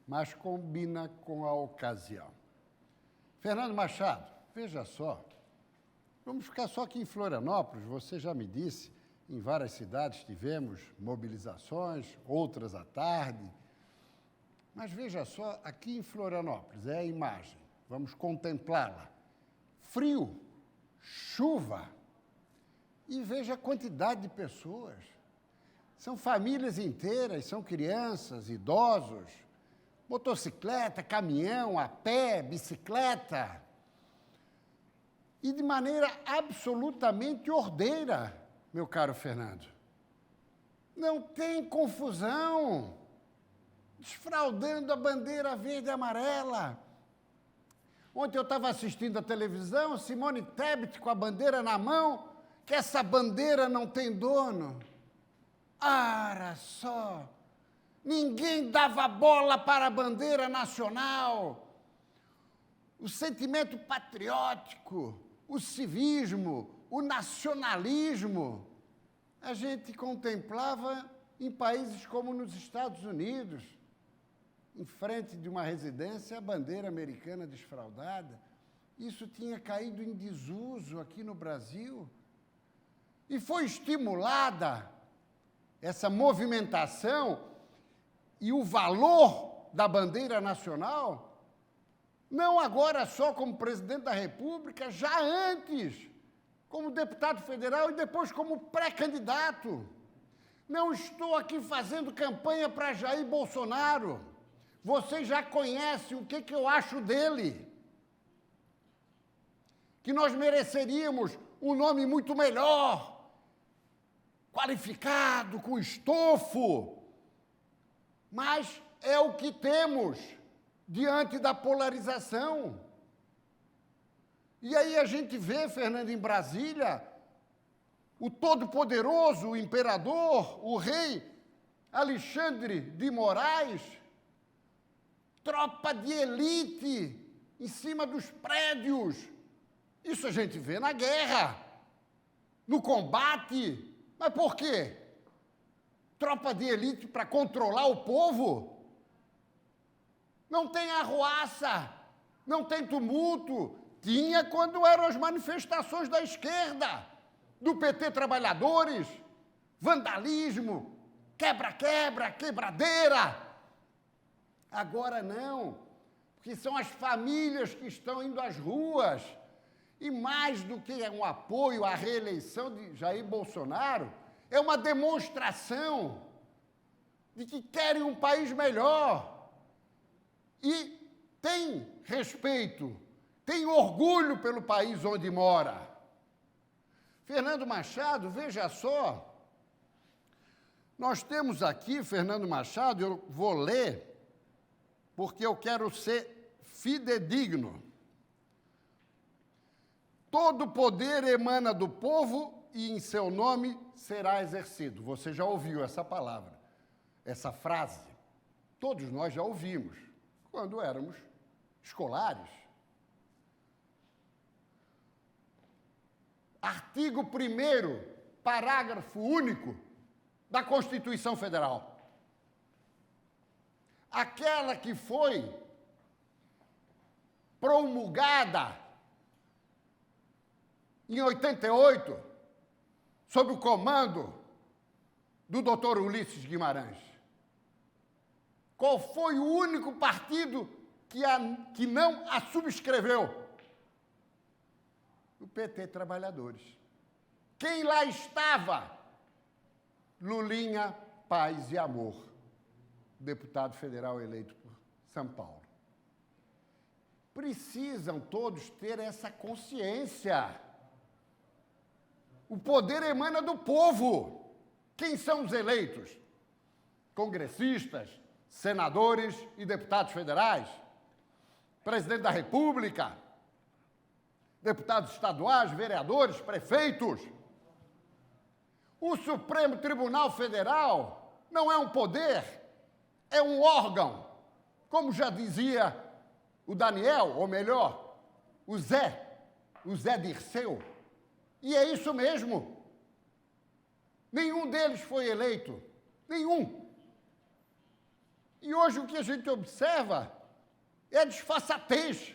mas combina com a ocasião. Fernando Machado, veja só, vamos ficar só aqui em Florianópolis, você já me disse Em várias cidades tivemos mobilizações, outras à tarde. Mas veja só, aqui em Florianópolis, é a imagem, vamos contemplá-la. Frio, chuva, e veja a quantidade de pessoas. São famílias inteiras, são crianças, idosos, motocicleta, caminhão, a pé, bicicleta. E de maneira absolutamente ordeira, meu caro Fernando. Não tem confusão, desfraudando a bandeira verde e amarela. Ontem eu estava assistindo a televisão, Simone Tebet com a bandeira na mão, que essa bandeira não tem dono. Ara só, ninguém dava bola para a bandeira nacional. O sentimento patriótico, o civismo, o nacionalismo, a gente contemplava em países como nos Estados Unidos, em frente de uma residência, a bandeira americana desfraudada. Isso tinha caído em desuso aqui no Brasil. E foi estimulada essa movimentação e o valor da bandeira nacional, não agora só como presidente da República, já antes, como deputado federal e depois como pré-candidato. Não estou aqui fazendo campanha para Jair Bolsonaro. Vocês já conhecem o que eu acho dele. Que nós mereceríamos um nome muito melhor, qualificado, com estofo. Mas é o que temos diante da polarização. E aí a gente vê, Fernando, em Brasília, o todo-poderoso, o imperador, o rei Alexandre de Moraes, tropa de elite em cima dos prédios. Isso a gente vê na guerra, no combate. Mas por quê? Tropa de elite para controlar o povo? Não tem arruaça, não tem tumulto. Tinha quando eram as manifestações da esquerda, do PT Trabalhadores, vandalismo, quebra-quebra, quebradeira. Agora não, porque são as famílias que estão indo às ruas. E mais do que um apoio à reeleição de Jair Bolsonaro, é uma demonstração de que querem um país melhor. E tem respeito, tem orgulho pelo país onde mora. Fernando Machado, veja só, nós temos aqui, Fernando Machado, eu vou ler, porque eu quero ser fidedigno. Todo poder emana do povo e em seu nome será exercido. Você já ouviu essa palavra, essa frase? Todos nós já ouvimos, quando éramos escolares. Artigo 1º, parágrafo único da Constituição Federal. Aquela que foi promulgada em 88, sob o comando do Dr. Ulisses Guimarães. Qual foi o único partido que não a subscreveu? O PT Trabalhadores. Quem lá estava? Lulinha, Paz e Amor, deputado federal eleito por São Paulo. Precisam todos ter essa consciência. O poder emana do povo. Quem são os eleitos? Congressistas, senadores e deputados federais, presidente da República, deputados estaduais, vereadores, prefeitos. O Supremo Tribunal Federal não é um poder, é um órgão. Como já dizia o Daniel, ou melhor, o Zé Dirceu. E é isso mesmo. Nenhum deles foi eleito. Nenhum. E hoje o que a gente observa é a desfaçatez,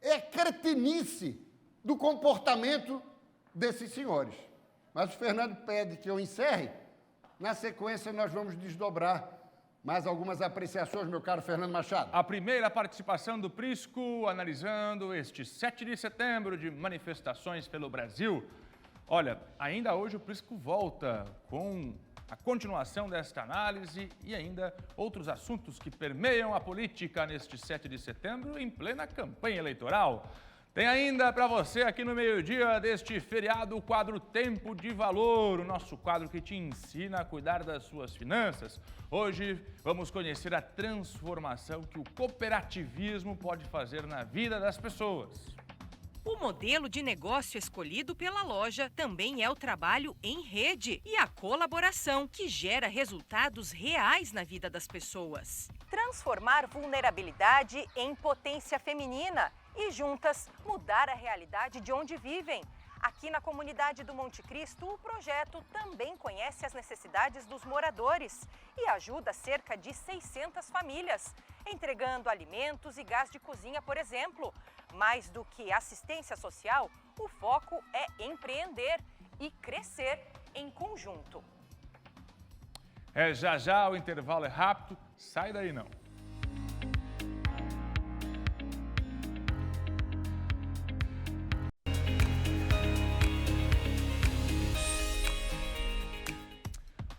é a cretinice do comportamento desses senhores. Mas o Fernando pede que eu encerre. Na sequência, nós vamos desdobrar mais algumas apreciações, meu caro Fernando Machado. A primeira participação do Prisco, analisando este 7 de setembro de manifestações pelo Brasil. Olha, ainda hoje o Prisco volta com a continuação desta análise e ainda outros assuntos que permeiam a política neste 7 de setembro em plena campanha eleitoral. Tem ainda para você aqui no meio-dia deste feriado o quadro Tempo de Valor, o nosso quadro que te ensina a cuidar das suas finanças. Hoje vamos conhecer a transformação que o cooperativismo pode fazer na vida das pessoas. O modelo de negócio escolhido pela loja também é o trabalho em rede e a colaboração, que gera resultados reais na vida das pessoas. Transformar vulnerabilidade em potência feminina e juntas mudar a realidade de onde vivem. Aqui na comunidade do Monte Cristo, o projeto também conhece as necessidades dos moradores e ajuda cerca de 600 famílias, entregando alimentos e gás de cozinha, por exemplo. Mais do que assistência social, o foco é empreender e crescer em conjunto. Já, o intervalo é rápido, sai daí não.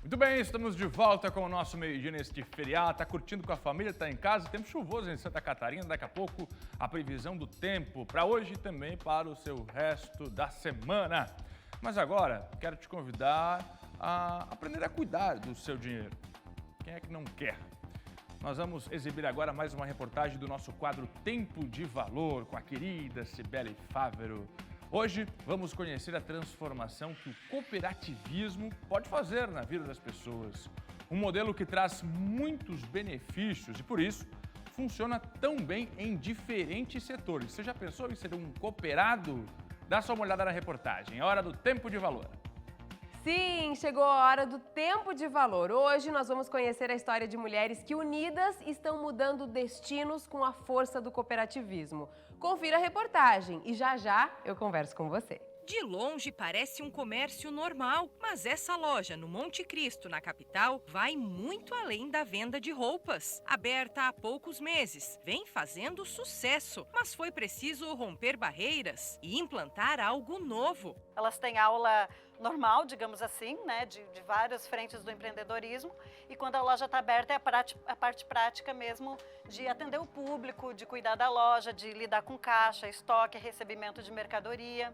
Muito bem, estamos de volta com o nosso meio-dia neste feriado. Tá curtindo com a família, tá em casa? Tempo chuvoso em Santa Catarina. Daqui a pouco a previsão do tempo para hoje e também para o seu resto da semana. Mas agora quero te convidar a aprender a cuidar do seu dinheiro. Quem é que não quer? Nós vamos exibir agora mais uma reportagem do nosso quadro Tempo de Valor com a querida Cibele Fávero. Hoje vamos conhecer a transformação que o cooperativismo pode fazer na vida das pessoas. Um modelo que traz muitos benefícios e, por isso, funciona tão bem em diferentes setores. Você já pensou em ser um cooperado? Dá só uma olhada na reportagem. É hora do Tempo de Valor. Sim, chegou a hora do Tempo de Valor. Hoje nós vamos conhecer a história de mulheres que, unidas, estão mudando destinos com a força do cooperativismo. Confira a reportagem e já eu converso com você. De longe parece um comércio normal, mas essa loja no Monte Cristo, na capital, vai muito além da venda de roupas. Aberta há poucos meses, vem fazendo sucesso, mas foi preciso romper barreiras e implantar algo novo. Elas têm aula normal, digamos assim, né, de várias frentes do empreendedorismo, e quando a loja está aberta é a parte prática mesmo de atender o público, de cuidar da loja, de lidar com caixa, estoque, recebimento de mercadoria.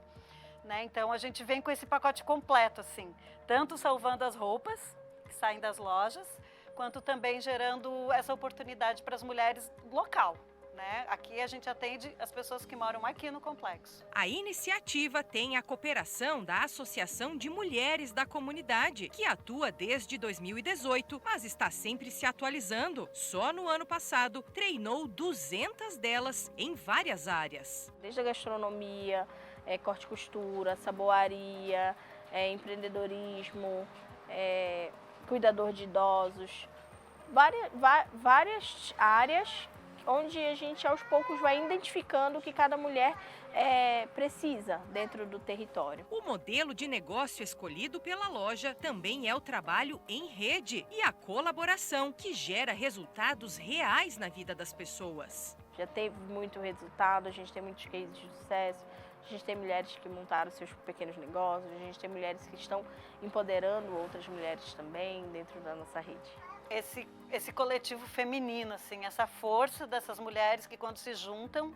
Né? Então a gente vem com esse pacote completo, assim, tanto salvando as roupas que saem das lojas, quanto também gerando essa oportunidade para as mulheres local. Né? Aqui a gente atende as pessoas que moram aqui no complexo. A iniciativa tem a cooperação da Associação de Mulheres da Comunidade, que atua desde 2018, mas está sempre se atualizando. Só no ano passado, treinou 200 delas em várias áreas. Desde a gastronomia, corte e costura, saboaria, empreendedorismo, cuidador de idosos, várias áreas onde a gente aos poucos vai identificando o que cada mulher precisa dentro do território. O modelo de negócio escolhido pela loja também é o trabalho em rede e a colaboração, que gera resultados reais na vida das pessoas. Já teve muito resultado, a gente tem muitos cases de sucesso. A gente tem mulheres que montaram seus pequenos negócios, a gente tem mulheres que estão empoderando outras mulheres também dentro da nossa rede. Esse coletivo feminino, assim, essa força dessas mulheres que quando se juntam,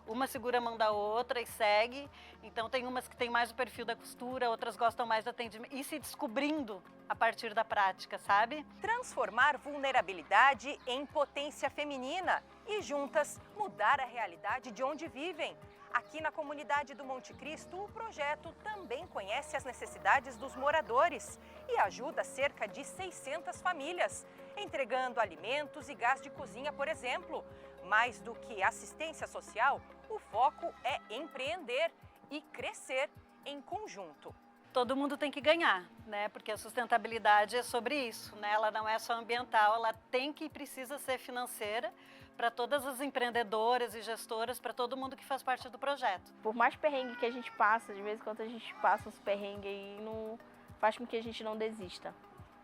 uma segura a mão da outra e segue. Então tem umas que têm mais o perfil da costura, outras gostam mais do atendimento, e se descobrindo a partir da prática, sabe? Transformar vulnerabilidade em potência feminina e juntas mudar a realidade de onde vivem. Aqui na comunidade do Monte Cristo, o projeto também conhece as necessidades dos moradores e ajuda cerca de 600 famílias, entregando alimentos e gás de cozinha, por exemplo. Mais do que assistência social, o foco é empreender e crescer em conjunto. Todo mundo tem que ganhar, né? Porque a sustentabilidade é sobre isso, né? Ela não é só ambiental, ela tem que e precisa ser financeira para todas as empreendedoras e gestoras, para todo mundo que faz parte do projeto. Por mais perrengue que a gente passa, de vez em quando a gente passa uns perrengues e não faz com que a gente não desista.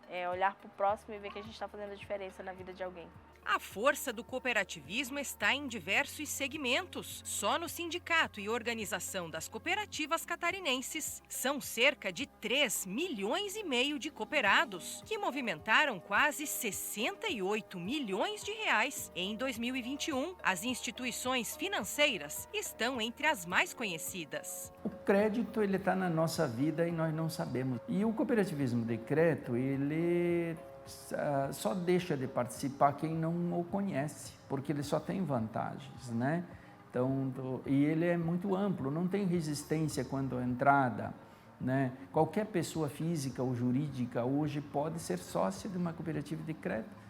É olhar para o próximo e ver que a gente está fazendo a diferença na vida de alguém. A força do cooperativismo está em diversos segmentos. Só no Sindicato e Organização das Cooperativas Catarinenses são cerca de 3,5 milhões de cooperados, que movimentaram quase 68 milhões de reais em 2021. As instituições financeiras estão entre as mais conhecidas. O crédito ele está na nossa vida e nós não sabemos. E o cooperativismo de crédito, ele só deixa de participar quem não o conhece, porque ele só tem vantagens, né? Então, e ele é muito amplo, não tem resistência quanto à entrada, né? Qualquer pessoa física ou jurídica hoje pode ser sócia de uma cooperativa de crédito.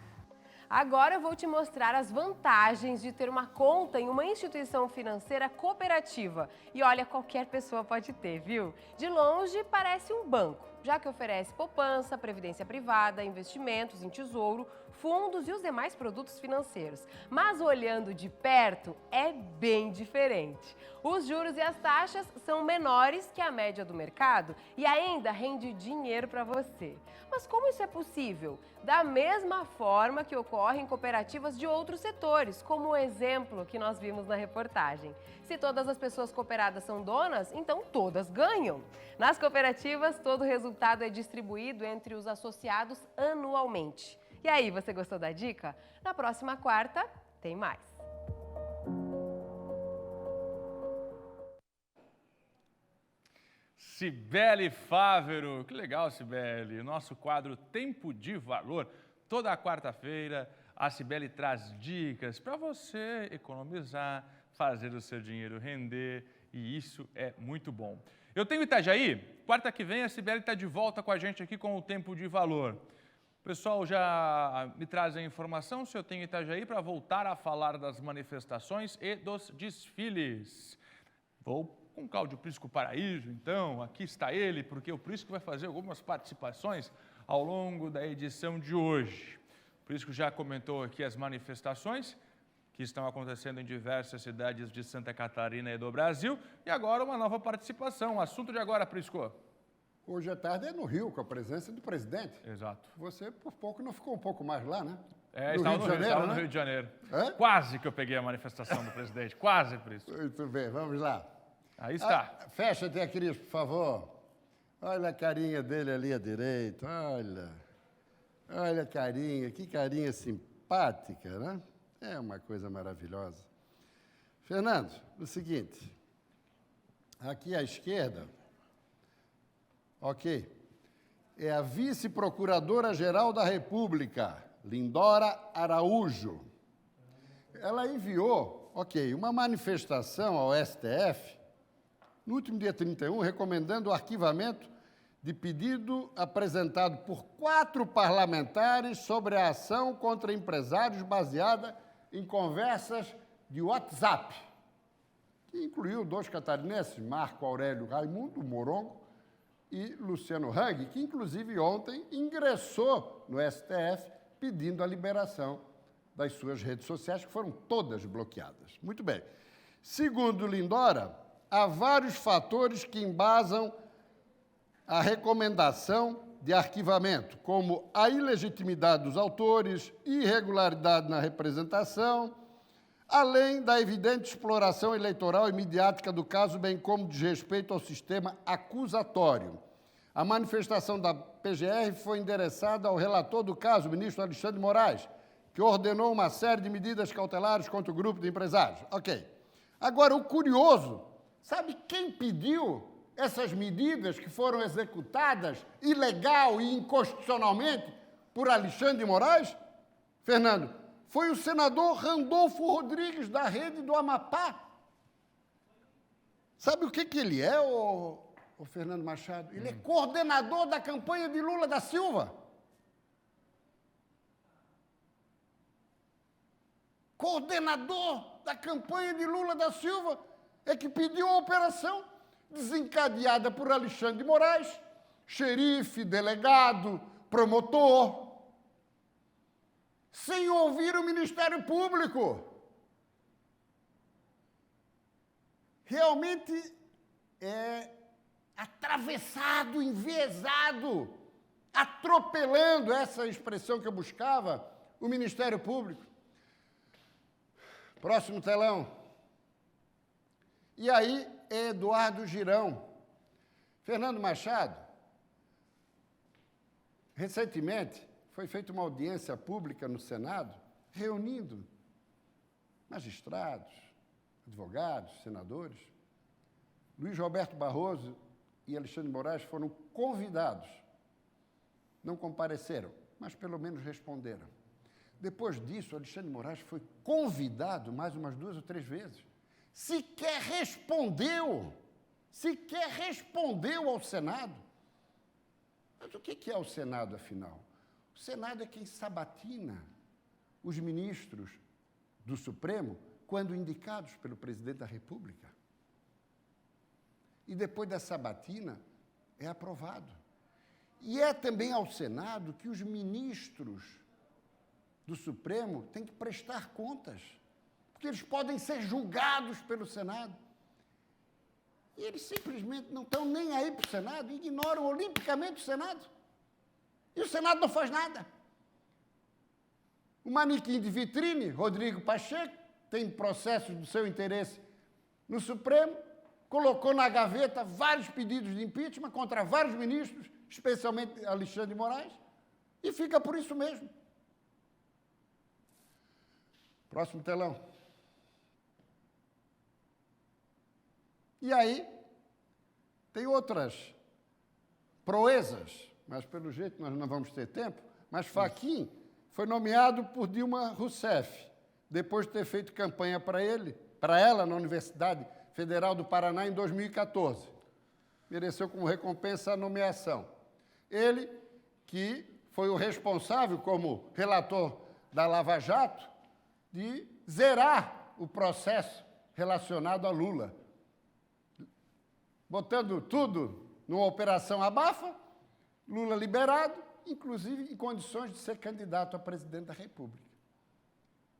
Agora eu vou te mostrar as vantagens de ter uma conta em uma instituição financeira cooperativa. E olha, qualquer pessoa pode ter, viu? De longe parece um banco, já que oferece poupança, previdência privada, investimentos em tesouro, fundos e os demais produtos financeiros. Mas olhando de perto, é bem diferente. Os juros e as taxas são menores que a média do mercado e ainda rende dinheiro para você. Mas como isso é possível? Da mesma forma que ocorre em cooperativas de outros setores, como o exemplo que nós vimos na reportagem. Se todas as pessoas cooperadas são donas, então todas ganham. Nas cooperativas, todo o resultado é distribuído entre os associados anualmente. E aí, você gostou da dica? Na próxima quarta, tem mais. Cibele Fávero, que legal, Cibele. Nosso quadro Tempo de Valor. Toda quarta-feira, a Cibele traz dicas para você economizar, fazer o seu dinheiro render, e isso é muito bom. Eu tenho Itajaí, quarta que vem a Cibele está de volta com a gente aqui com o Tempo de Valor. O pessoal já me traz a informação se eu tenho Itajaí para voltar a falar das manifestações e dos desfiles. Vou com Cláudio Prisco Paraíso, então, aqui está ele, porque o Prisco vai fazer algumas participações ao longo da edição de hoje. O Prisco já comentou aqui as manifestações que estão acontecendo em diversas cidades de Santa Catarina e do Brasil, e agora uma nova participação. O assunto de agora, Prisco. Hoje à tarde é no Rio, com a presença do presidente. Exato. Você, por pouco, não ficou um pouco mais lá, né? Estava no Rio de Janeiro. É? Quase que eu peguei a manifestação do presidente, quase, Prisco. Muito bem, vamos lá. Aí está. Fecha, Tia Cris, por favor. Olha a carinha dele ali à direita, olha. Olha a carinha, que carinha simpática, né? É uma coisa maravilhosa. Fernando, o seguinte, aqui à esquerda, ok, é a vice-procuradora-geral da República, Lindora Araújo. Ela enviou, uma manifestação ao STF, no último dia 31, recomendando o arquivamento de pedido apresentado por 4 parlamentares sobre a ação contra empresários baseada em conversas de WhatsApp, que incluiu 2 catarinenses, Marco Aurélio Raimundo Morongo e Luciano Hang, que inclusive ontem ingressou no STF pedindo a liberação das suas redes sociais, que foram todas bloqueadas. Muito bem. Segundo Lindora, há vários fatores que embasam a recomendação de arquivamento, como a ilegitimidade dos autores, irregularidade na representação, além da evidente exploração eleitoral e midiática do caso, bem como desrespeito ao sistema acusatório. A manifestação da PGR foi endereçada ao relator do caso, o ministro Alexandre de Moraes, que ordenou uma série de medidas cautelares contra o grupo de empresários. Ok. Agora, o curioso, sabe quem pediu essas medidas que foram executadas ilegal e inconstitucionalmente por Alexandre de Moraes? Fernando, foi o senador Randolfo Rodrigues, da Rede do Amapá. Sabe o que ele é, o Fernando Machado? Ele é coordenador da campanha de Lula da Silva. Coordenador da campanha de Lula da Silva é que pediu a operação desencadeada por Alexandre de Moraes, xerife, delegado, promotor, sem ouvir o Ministério Público. realmente atravessado, enviesado, atropelando essa expressão que eu buscava, o Ministério Público. Próximo telão. E aí, Eduardo Girão. Fernando Machado, recentemente, foi feita uma audiência pública no Senado, reunindo magistrados, advogados, senadores. Luiz Roberto Barroso e Alexandre de Moraes foram convidados. Não compareceram, mas pelo menos responderam. Depois disso, Alexandre de Moraes foi convidado mais umas 2 ou 3 vezes. Sequer respondeu ao Senado. Mas o que é o Senado, afinal? O Senado é quem sabatina os ministros do Supremo quando indicados pelo presidente da República. E depois da sabatina, é aprovado. E é também ao Senado que os ministros do Supremo têm que prestar contas, porque eles podem ser julgados pelo Senado. E eles simplesmente não estão nem aí para o Senado, ignoram olimpicamente o Senado. E o Senado não faz nada. O manequim de vitrine, Rodrigo Pacheco, tem processos do seu interesse no Supremo, colocou na gaveta vários pedidos de impeachment contra vários ministros, especialmente Alexandre de Moraes, e fica por isso mesmo. Próximo telão. E aí, tem outras proezas, mas pelo jeito nós não vamos ter tempo, mas Fachin foi nomeado por Dilma Rousseff, depois de ter feito campanha para ela na Universidade Federal do Paraná em 2014. Mereceu como recompensa a nomeação. Ele, que foi o responsável, como relator da Lava Jato, de zerar o processo relacionado a Lula. Botando tudo numa operação abafa, Lula liberado, inclusive em condições de ser candidato a presidente da República.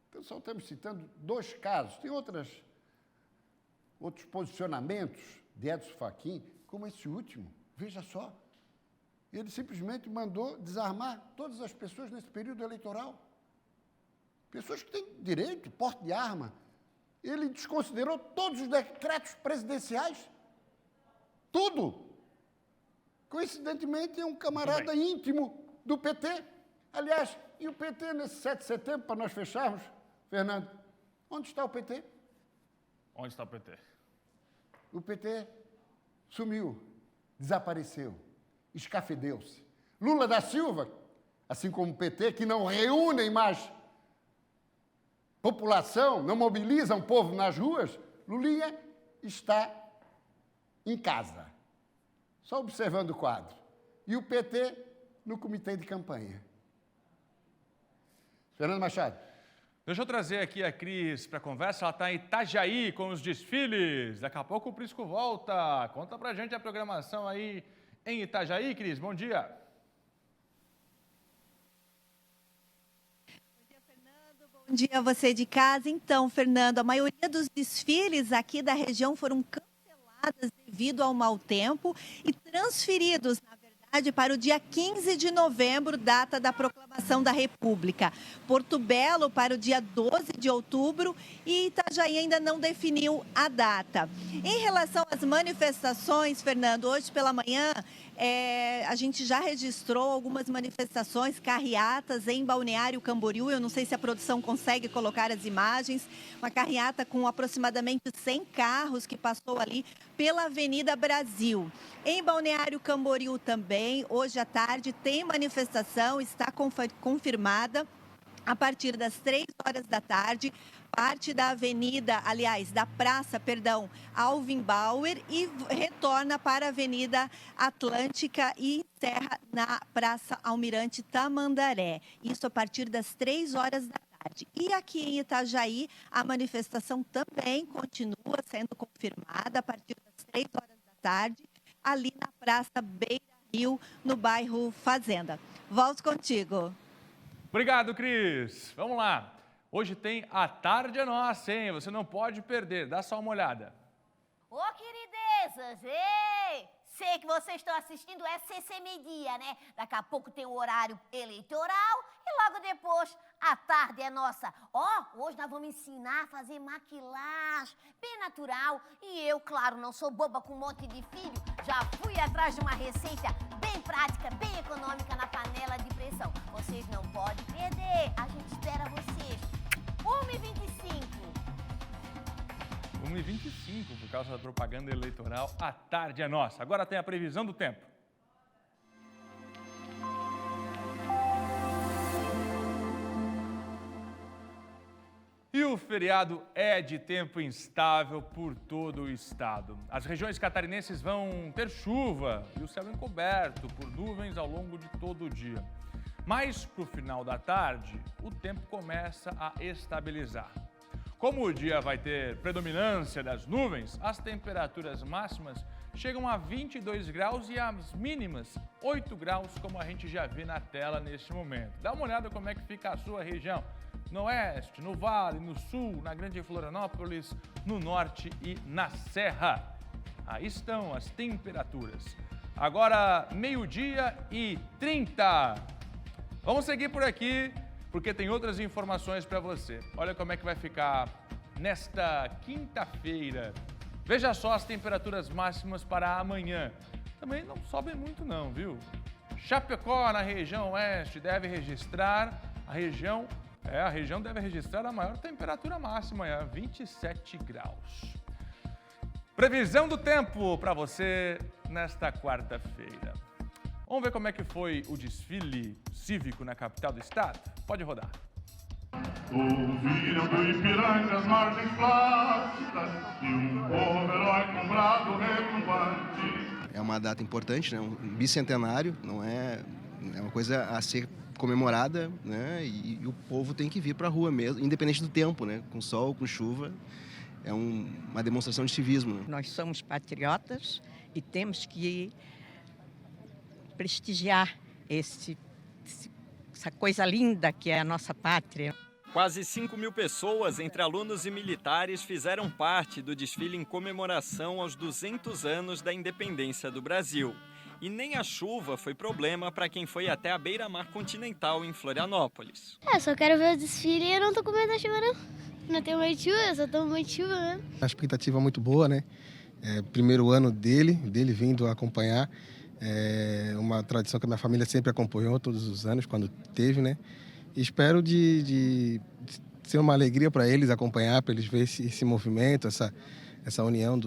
Então, só estamos citando 2 casos. Tem outros posicionamentos de Edson Fachin, como esse último. Veja só. Ele simplesmente mandou desarmar todas as pessoas nesse período eleitoral. Pessoas que têm direito, porte de arma. Ele desconsiderou todos os decretos presidenciais. Tudo. Coincidentemente, é um camarada íntimo do PT. Aliás, e o PT nesse 7 de setembro, para nós fecharmos, Fernando, onde está o PT? Onde está o PT? O PT sumiu, desapareceu, escafedeu-se. Lula da Silva, assim como o PT, que não reúnem mais população, não mobilizam o povo nas ruas, Lulinha está em casa, só observando o quadro. E o PT no comitê de campanha. Fernando Machado. Deixa eu trazer aqui a Cris para a conversa. Ela está em Itajaí com os desfiles. Daqui a pouco o Prisco volta. Conta pra gente a programação aí em Itajaí, Cris. Bom dia. Bom dia a você de casa. Então, Fernando, a maioria dos desfiles aqui da região foram canceladas devido ao mau tempo e transferidos, na verdade, para o dia 15 de novembro, data da proclamação da República. Porto Belo para o dia 12 de outubro e Itajaí ainda não definiu a data. Em relação às manifestações, Fernando, hoje pela manhã a gente já registrou algumas manifestações, carreatas em Balneário Camboriú. Eu não sei se a produção consegue colocar as imagens. Uma carreata com aproximadamente 100 carros que passou ali pela Avenida Brasil. Em Balneário Camboriú também, hoje à tarde, tem manifestação, está confirmada a partir das 3 horas da tarde. Parte da avenida, aliás, da praça, Alvin Bauer e retorna para a Avenida Atlântica e encerra na Praça Almirante Tamandaré. Isso a partir das 3 horas da tarde. E aqui em Itajaí, a manifestação também continua sendo confirmada a partir das 3 horas da tarde, ali na Praça Beira Rio, no bairro Fazenda. Volto contigo. Obrigado, Cris. Vamos lá. Hoje tem A Tarde é Nossa, hein? Você não pode perder. Dá só uma olhada. Ô, queridezas, ei! Sei que vocês estão assistindo o SCC Media, né? Daqui a pouco tem o horário eleitoral e logo depois a tarde é nossa. Ó, hoje nós vamos ensinar a fazer maquilagem bem natural. E eu, claro, não sou boba com um monte de filho. Já fui atrás de uma receita bem prática, bem econômica na panela de pressão. Vocês não podem perder. A gente espera vocês. 1h25. 1h25, por causa da propaganda eleitoral, a tarde é nossa. Agora tem a previsão do tempo. E o feriado é de tempo instável por todo o estado. As regiões catarinenses vão ter chuva e o céu encoberto por nuvens ao longo de todo o dia. Mas, para o final da tarde, o tempo começa a estabilizar. Como o dia vai ter predominância das nuvens, as temperaturas máximas chegam a 22 graus e as mínimas 8 graus, como a gente já vê na tela neste momento. Dá uma olhada como é que fica a sua região. No oeste, no vale, no sul, na Grande Florianópolis, no norte e na Serra. Aí estão as temperaturas. Agora, 12h30. Vamos seguir por aqui, porque tem outras informações para você. Olha como é que vai ficar nesta quinta-feira. Veja só as temperaturas máximas para amanhã. Também não sobem muito não, viu? Chapecó, na região oeste, deve registrar a região deve registrar a maior temperatura máxima, 27 graus. Previsão do tempo para você nesta quarta-feira. Vamos ver como é que foi o desfile cívico na capital do estado? Pode rodar. Ouviram do Ipiranga as margens plácidas e um povo herói com brado retumbante. É uma data importante, né? Um bicentenário, não é uma coisa a ser comemorada, né? E o povo tem que vir para a rua mesmo, independente do tempo, né? Com sol, com chuva, é uma demonstração de civismo. Né? Nós somos patriotas e temos que prestigiar essa coisa linda que é a nossa pátria. Quase 5.000 pessoas, entre alunos e militares, fizeram parte do desfile em comemoração aos 200 anos da independência do Brasil. E nem a chuva foi problema para quem foi até a beira-mar continental em Florianópolis. Só quero ver o desfile e eu não tô com medo da chuva, não. Não tenho medo de chuva, eu só tô muito de chuva mesmo. A expectativa é muito boa, né? Primeiro ano dele vindo acompanhar. É uma tradição que a minha família sempre acompanhou todos os anos, quando teve, né? E espero de ser uma alegria para eles acompanhar, para eles verem esse movimento, essa união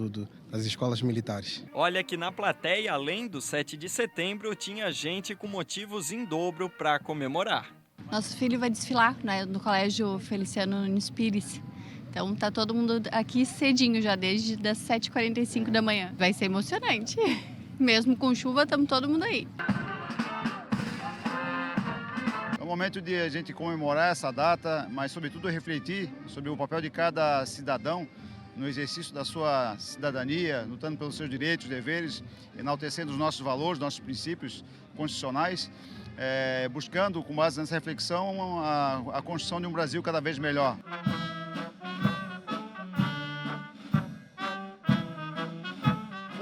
das escolas militares. Olha que na plateia, além do 7 de setembro, tinha gente com motivos em dobro para comemorar. Nosso filho vai desfilar, né, no Colégio Feliciano Nunes Pires. Então tá todo mundo aqui cedinho já, desde das 7h45 da manhã. Vai ser emocionante. Mesmo com chuva, estamos todo mundo aí. É o momento de a gente comemorar essa data, mas sobretudo refletir sobre o papel de cada cidadão no exercício da sua cidadania, lutando pelos seus direitos, deveres, enaltecendo os nossos valores, nossos princípios constitucionais, buscando, com base nessa reflexão, a construção de um Brasil cada vez melhor.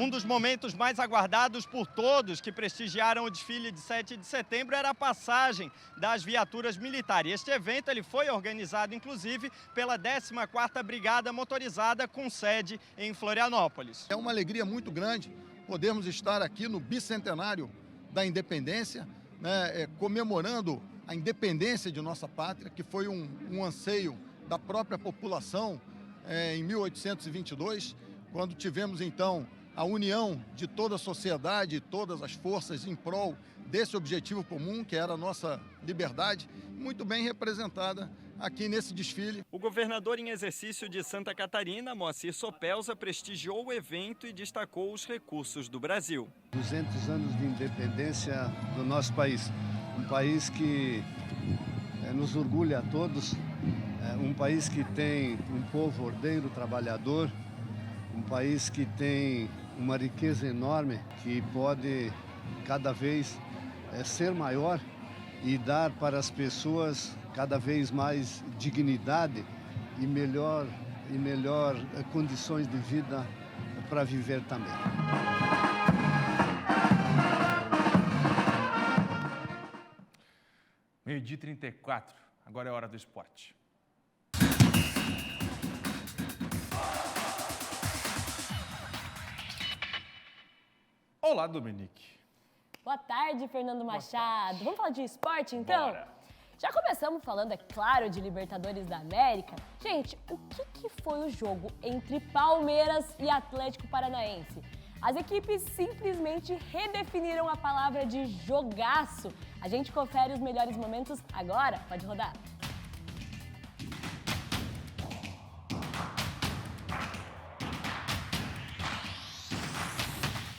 Um dos momentos mais aguardados por todos que prestigiaram o desfile de 7 de setembro era a passagem das viaturas militares. Este evento ele foi organizado, inclusive, pela 14ª Brigada Motorizada, com sede em Florianópolis. É uma alegria muito grande podermos estar aqui no bicentenário da independência, né, comemorando a independência de nossa pátria, que foi um anseio da própria população em 1822, quando tivemos, então, a união de toda a sociedade, todas as forças em prol desse objetivo comum, que era a nossa liberdade, muito bem representada aqui nesse desfile. O governador em exercício de Santa Catarina, Moacir Sopelsa, prestigiou o evento e destacou os recursos do Brasil. 200 anos de independência do nosso país, um país que nos orgulha a todos, um país que tem um povo ordeiro, trabalhador, um país que tem uma riqueza enorme, que pode cada vez ser maior e dar para as pessoas cada vez mais dignidade e melhor condições de vida para viver também. Meio-dia e 34, agora é hora do esporte. Olá, Dominique. Boa tarde, Fernando Machado. Vamos falar de esporte, então? Bora. Já começamos falando, é claro, de Libertadores da América. Gente, o que foi o jogo entre Palmeiras e Atlético Paranaense? As equipes simplesmente redefiniram a palavra de jogaço. A gente confere os melhores momentos agora. Pode rodar.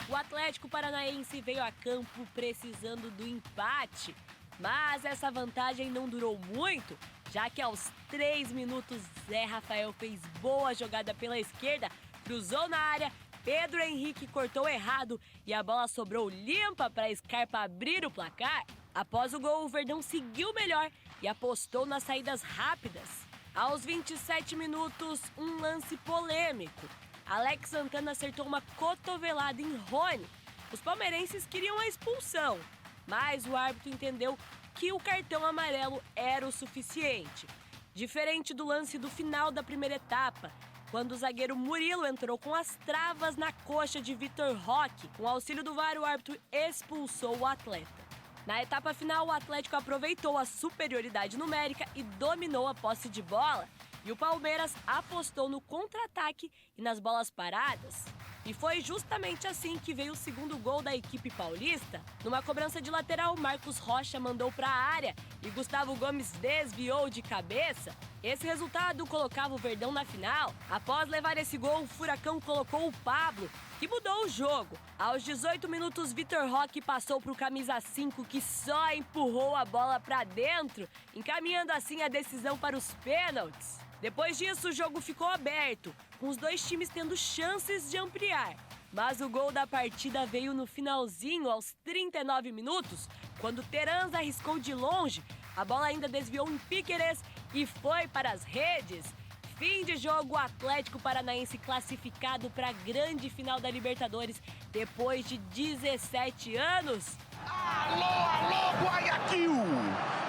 O Atlético Paranaense veio a campo precisando do empate. Mas essa vantagem não durou muito, já que aos 3 minutos Zé Rafael fez boa jogada pela esquerda, cruzou na área, Pedro Henrique cortou errado e a bola sobrou limpa para Scarpa abrir o placar. Após o gol, o Verdão seguiu melhor e apostou nas saídas rápidas. Aos 27 minutos, um lance polêmico. Alex Santana acertou uma cotovelada em Rony. Os palmeirenses queriam a expulsão, mas o árbitro entendeu que o cartão amarelo era o suficiente. Diferente do lance do final da primeira etapa, quando o zagueiro Murilo entrou com as travas na coxa de Vitor Roque. Com o auxílio do VAR, o árbitro expulsou o atleta. Na etapa final, o Atlético aproveitou a superioridade numérica e dominou a posse de bola. E o Palmeiras apostou no contra-ataque e nas bolas paradas. E foi justamente assim que veio o segundo gol da equipe paulista. Numa cobrança de lateral, Marcos Rocha mandou para a área e Gustavo Gomes desviou de cabeça. Esse resultado colocava o Verdão na final. Após levar esse gol, o Furacão colocou o Pablo, que mudou o jogo. Aos 18 minutos, Vitor Roque passou para o camisa 5, que só empurrou a bola para dentro, encaminhando assim a decisão para os pênaltis. Depois disso, o jogo ficou aberto, com os dois times tendo chances de ampliar. Mas o gol da partida veio no finalzinho, aos 39 minutos, quando Terans arriscou de longe, a bola ainda desviou em Piquerez e foi para as redes. Fim de jogo, o Atlético Paranaense classificado para a grande final da Libertadores depois de 17 anos. Alô, alô, Guayaquil!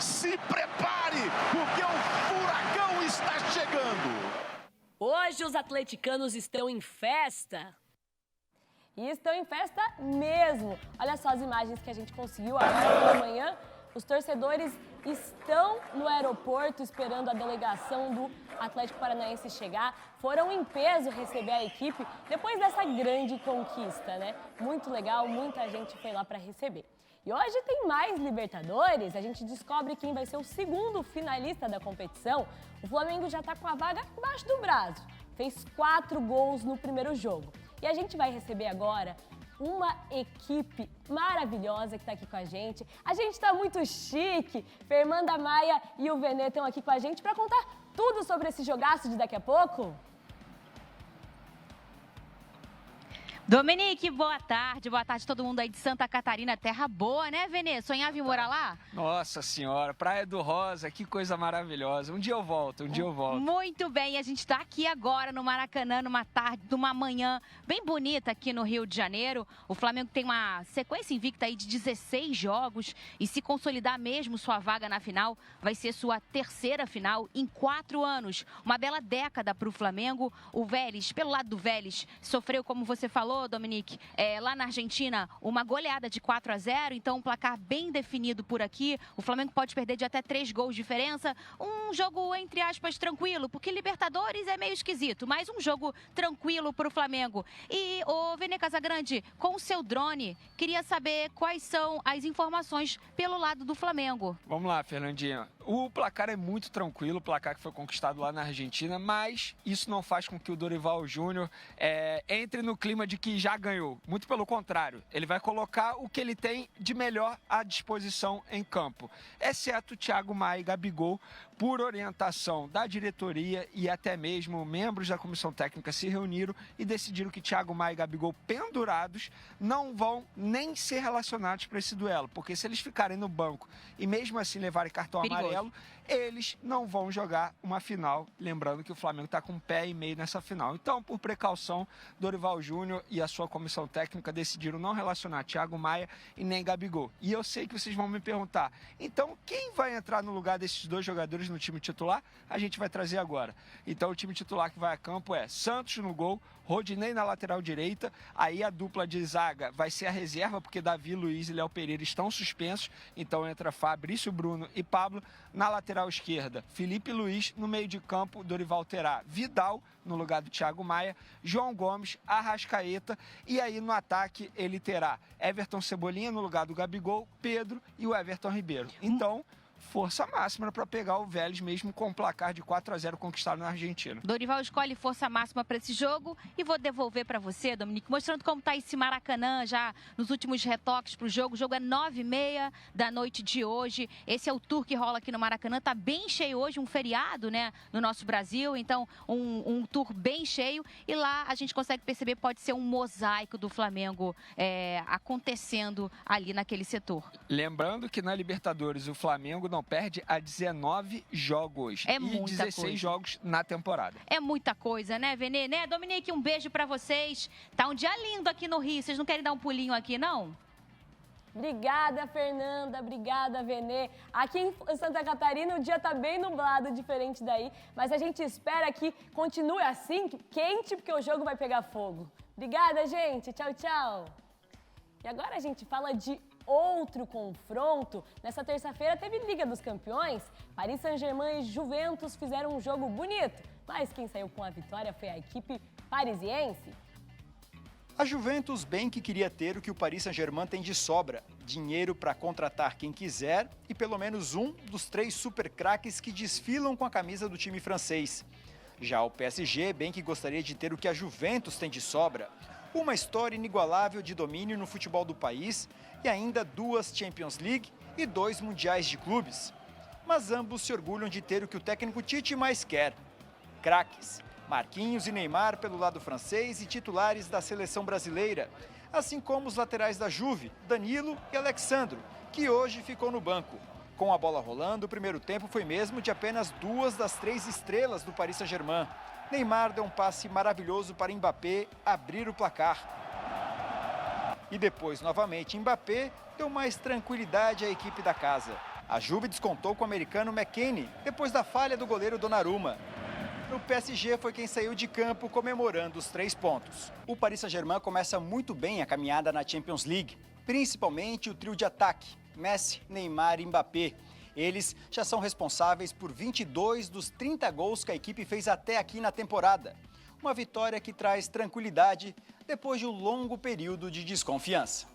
Se prepare, porque o furacão está chegando! Hoje os atleticanos estão em festa. E estão em festa mesmo. Olha só as imagens que a gente conseguiu agora pela manhã. Os torcedores estão no aeroporto esperando a delegação do Atlético Paranaense chegar. Foram em peso receber a equipe depois dessa grande conquista, né? Muito legal, muita gente foi lá para receber. E hoje tem mais Libertadores, a gente descobre quem vai ser o segundo finalista da competição. O Flamengo já está com a vaga embaixo do braço, fez 4 gols no primeiro jogo. E a gente vai receber agora uma equipe maravilhosa que está aqui com a gente. A gente está muito chique, Fernanda Maia e o Venê estão aqui com a gente para contar tudo sobre esse jogaço de daqui a pouco. Dominique, boa tarde todo mundo aí de Santa Catarina, terra boa, né, Venê? Sonhava em morar lá? Nossa senhora, Praia do Rosa, que coisa maravilhosa. Um dia eu volto. Muito bem, a gente está aqui agora no Maracanã, numa tarde, numa manhã bem bonita aqui no Rio de Janeiro. O Flamengo tem uma sequência invicta aí de 16 jogos e se consolidar mesmo sua vaga na final, vai ser sua terceira final em 4 anos. Uma bela década para o Flamengo. O Vélez, pelo lado do Vélez, sofreu, como você falou, Dominique, lá na Argentina, uma goleada de 4-0, então um placar bem definido por aqui. O Flamengo pode perder de até 3 gols de diferença. Um jogo, entre aspas, tranquilo, porque Libertadores é meio esquisito, mas um jogo tranquilo para o Flamengo. E, ô Venê Casagrande, com o seu drone, queria saber quais são as informações pelo lado do Flamengo. Vamos lá, Fernandinha. O placar é muito tranquilo, o placar que foi conquistado lá na Argentina, mas isso não faz com que o Dorival Júnior entre no clima de que já ganhou. Muito pelo contrário, ele vai colocar o que ele tem de melhor à disposição em campo, exceto Thiago Maia e Gabigol, por orientação da diretoria e até mesmo membros da comissão técnica se reuniram e decidiram que Thiago Maia e Gabigol pendurados não vão nem ser relacionados para esse duelo, porque se eles ficarem no banco e mesmo assim levarem cartão amarelo, eles não vão jogar uma final. Lembrando que o Flamengo está com um pé e meio nessa final. Então, por precaução, Dorival Júnior e a sua comissão técnica decidiram não relacionar Thiago Maia e nem Gabigol. E eu sei que vocês vão me perguntar, então quem vai entrar no lugar desses dois jogadores no time titular? A gente vai trazer agora. Então, o time titular que vai a campo é Santos no gol, Rodinei na lateral direita, aí a dupla de zaga vai ser a reserva, porque Davi Luiz e Léo Pereira estão suspensos, então entra Fabrício Bruno e Pablo. Na lateral esquerda, Felipe Luiz, no meio de campo, Dorival terá Vidal no lugar do Thiago Maia, João Gomes, Arrascaeta, e aí no ataque ele terá Everton Cebolinha no lugar do Gabigol, Pedro e o Everton Ribeiro. Então, força máxima para pegar o Vélez mesmo com o placar de 4-0 conquistado na Argentina. Dorival escolhe força máxima para esse jogo e vou devolver para você, Dominique, mostrando como está esse Maracanã já nos últimos retoques para o jogo. O jogo é 9h30 da noite de hoje. Esse é o tour que rola aqui no Maracanã. Está bem cheio hoje, um feriado, né, no nosso Brasil. Então, um tour bem cheio. E lá a gente consegue perceber, pode ser um mosaico do Flamengo acontecendo ali naquele setor. Lembrando que na Libertadores o Flamengo não perde há 19 jogos e muita 16 coisa. Jogos na temporada. É muita coisa, né, Venê? Né, Dominique, um beijo pra vocês. Tá um dia lindo aqui no Rio. Vocês não querem dar um pulinho aqui, não? Obrigada, Fernanda. Obrigada, Venê. Aqui em Santa Catarina o dia tá bem nublado, diferente daí. Mas a gente espera que continue assim, quente, porque o jogo vai pegar fogo. Obrigada, gente. Tchau, tchau. E agora a gente fala de outro confronto. Nessa terça-feira teve Liga dos Campeões. Paris Saint-Germain e Juventus fizeram um jogo bonito, mas quem saiu com a vitória foi a equipe parisiense. A Juventus bem que queria ter o que o Paris Saint-Germain tem de sobra: dinheiro para contratar quem quiser e pelo menos um dos 3 super craques que desfilam com a camisa do time francês. Já o PSG bem que gostaria de ter o que a Juventus tem de sobra: uma história inigualável de domínio no futebol do país e ainda 2 Champions League e 2 Mundiais de Clubes. Mas ambos se orgulham de ter o que o técnico Tite mais quer: craques. Marquinhos e Neymar pelo lado francês e titulares da seleção brasileira, assim como os laterais da Juve, Danilo e Alexandro, que hoje ficou no banco. Com a bola rolando, o primeiro tempo foi mesmo de apenas 2 das 3 estrelas do Paris Saint-Germain. Neymar deu um passe maravilhoso para Mbappé abrir o placar. E depois, novamente, Mbappé deu mais tranquilidade à equipe da casa. A Juve descontou com o americano McKennie, depois da falha do goleiro Donnarumma. O PSG foi quem saiu de campo comemorando os 3 pontos. O Paris Saint-Germain começa muito bem a caminhada na Champions League, principalmente o trio de ataque: Messi, Neymar e Mbappé. Eles já são responsáveis por 22 dos 30 gols que a equipe fez até aqui na temporada. Uma vitória que traz tranquilidade depois de um longo período de desconfiança.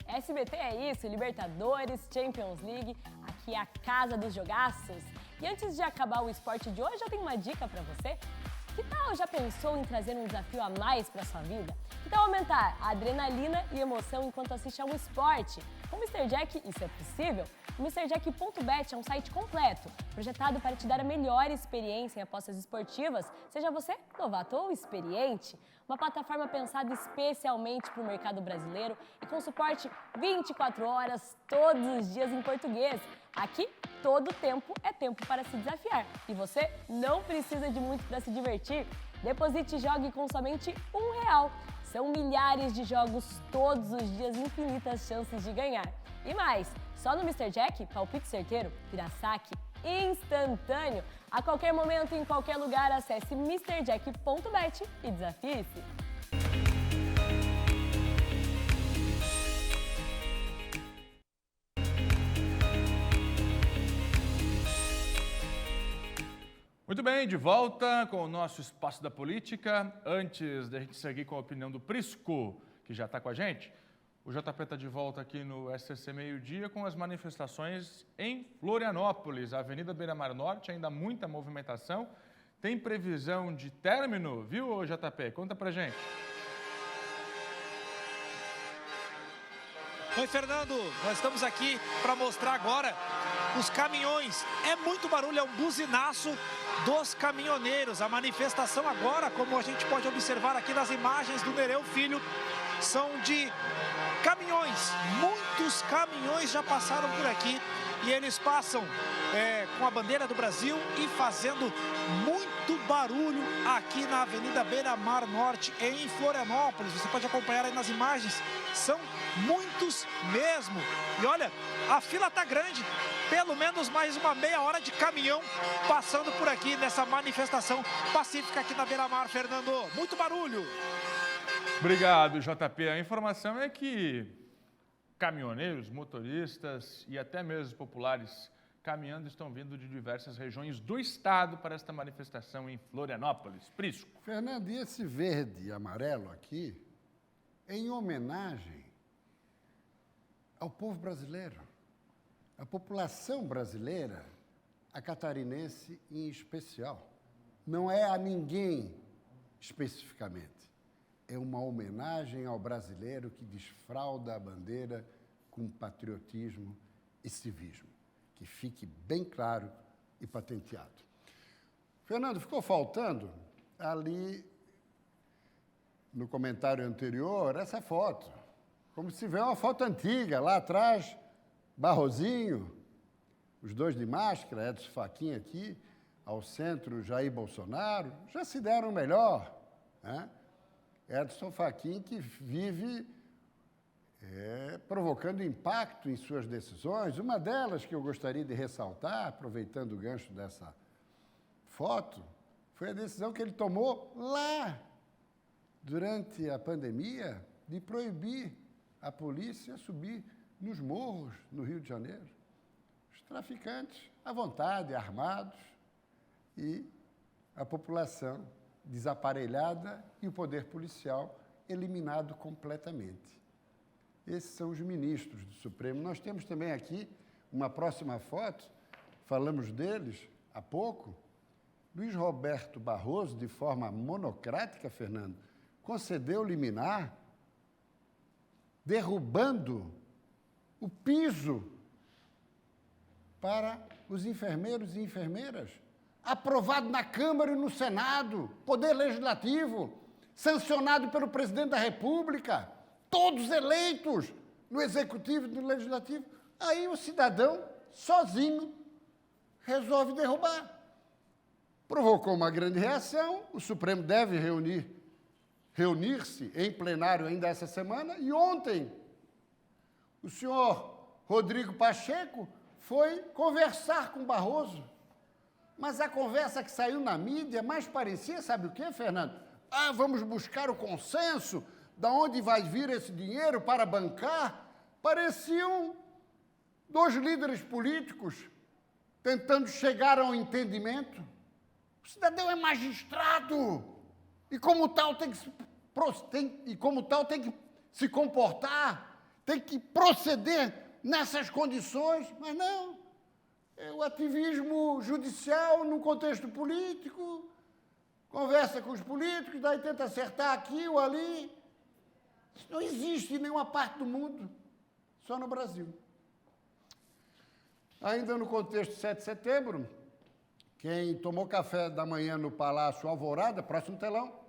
SBT é isso, Libertadores, Champions League, aqui é a casa dos jogaços. E antes de acabar o esporte de hoje, eu tenho uma dica pra você. Que tal já pensou em trazer um desafio a mais pra sua vida? Que tal aumentar a adrenalina e emoção enquanto assiste ao esporte? Com o Mr. Jack, isso é possível? O MrJack.bet é um site completo, projetado para te dar a melhor experiência em apostas esportivas, seja você novato ou experiente. Uma plataforma pensada especialmente para o mercado brasileiro e com suporte 24 horas, todos os dias em português. Aqui, todo tempo é tempo para se desafiar. E você não precisa de muito para se divertir. Deposite e jogue com somente R$1. São milhares de jogos todos os dias, infinitas chances de ganhar. E mais, só no Mr. Jack, palpite certeiro, vira saque instantâneo. A qualquer momento, em qualquer lugar, acesse MrJack.bet e desafie-se. Muito bem, de volta com o nosso Espaço da Política. Antes da gente seguir com a opinião do Prisco, que já está com a gente, o JP está de volta aqui no SCC Meio-Dia com as manifestações em Florianópolis, Avenida Beira-Mar Norte, ainda muita movimentação. Tem previsão de término, viu, JP? Conta pra gente. Oi, Fernando, nós estamos aqui para mostrar agora os caminhões. É muito barulho, é um buzinaço dos caminhoneiros. A manifestação agora, como a gente pode observar aqui nas imagens do Nereu Filho, são de caminhões. Muitos caminhões já passaram por aqui e eles passam com a bandeira do Brasil e fazendo muito barulho aqui na Avenida Beira-Mar Norte, em Florianópolis. Você pode acompanhar aí nas imagens, são muitos mesmo. E olha, a fila tá grande, pelo menos mais uma meia hora de caminhão passando por aqui nessa manifestação pacífica aqui na Beira-Mar, Fernando. Muito barulho. Obrigado, JP. A informação é que caminhoneiros, motoristas e até mesmo populares caminhando estão vindo de diversas regiões do estado para esta manifestação em Florianópolis. Prisco. Fernando, e esse verde e amarelo aqui é em homenagem ao povo brasileiro, à população brasileira, a catarinense em especial. Não é a ninguém especificamente. É uma homenagem ao brasileiro que desfralda a bandeira com patriotismo e civismo. Que fique bem claro e patenteado. Fernando, ficou faltando ali, no comentário anterior, essa foto. Como se vê uma foto antiga, lá atrás, Barrosinho, os dois de máscara, Edson Fachin aqui, ao centro, Jair Bolsonaro, já se deram melhor, né? Edson Fachin, que vive provocando impacto em suas decisões. Uma delas que eu gostaria de ressaltar, aproveitando o gancho dessa foto, foi a decisão que ele tomou lá, durante a pandemia, de proibir a polícia subir nos morros no Rio de Janeiro. Os traficantes, à vontade, armados, e a população desaparelhada e o poder policial eliminado completamente. Esses são os ministros do Supremo. Nós temos também aqui uma próxima foto, falamos deles há pouco. Luiz Roberto Barroso, de forma monocrática, Fernando, concedeu liminar, derrubando o piso para os enfermeiros e enfermeiras, aprovado na Câmara e no Senado, Poder Legislativo, sancionado pelo Presidente da República, todos eleitos no Executivo e no Legislativo. Aí o cidadão, sozinho, resolve derrubar. Provocou uma grande reação, o Supremo deve reunir-se em plenário ainda essa semana, e ontem o senhor Rodrigo Pacheco foi conversar com Barroso. Mas a conversa que saiu na mídia mais parecia, sabe o quê, Fernando? Vamos buscar o consenso, de onde vai vir esse dinheiro para bancar. Pareciam dois líderes políticos tentando chegar ao entendimento. O cidadão é magistrado e como tal tem que se comportar, tem que proceder nessas condições, mas não. É o ativismo judicial no contexto político, conversa com os políticos, daí tenta acertar aqui ou ali. Isso não existe em nenhuma parte do mundo, só no Brasil. Ainda no contexto de 7 de setembro, quem tomou café da manhã no Palácio Alvorada, próximo telão.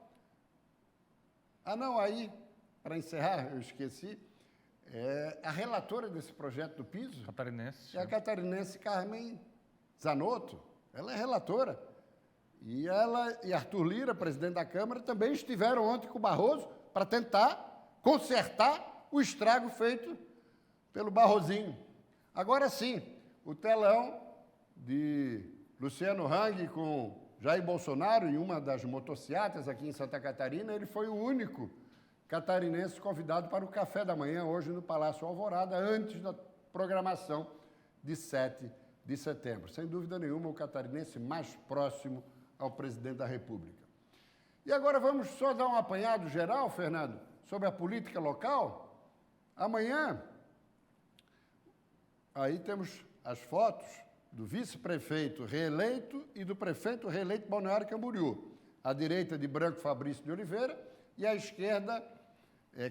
Aí, para encerrar, eu esqueci, a relatora desse projeto do piso catarinense. É a catarinense Carmen Zanotto. Ela é relatora. E ela e Arthur Lira, presidente da Câmara, também estiveram ontem com o Barroso para tentar consertar o estrago feito pelo Barrosinho. Agora sim, o telão de Luciano Hang com Jair Bolsonaro em uma das motocicletas aqui em Santa Catarina, ele foi o único catarinense convidado para o café da manhã hoje no Palácio Alvorada, antes da programação de 7 de setembro. Sem dúvida nenhuma, o catarinense mais próximo ao presidente da República. E agora vamos só dar um apanhado geral, Fernando, sobre a política local. Amanhã, aí temos as fotos do vice-prefeito reeleito e do prefeito reeleito de Balneário Camboriú. À direita de Branco Fabrício de Oliveira e à esquerda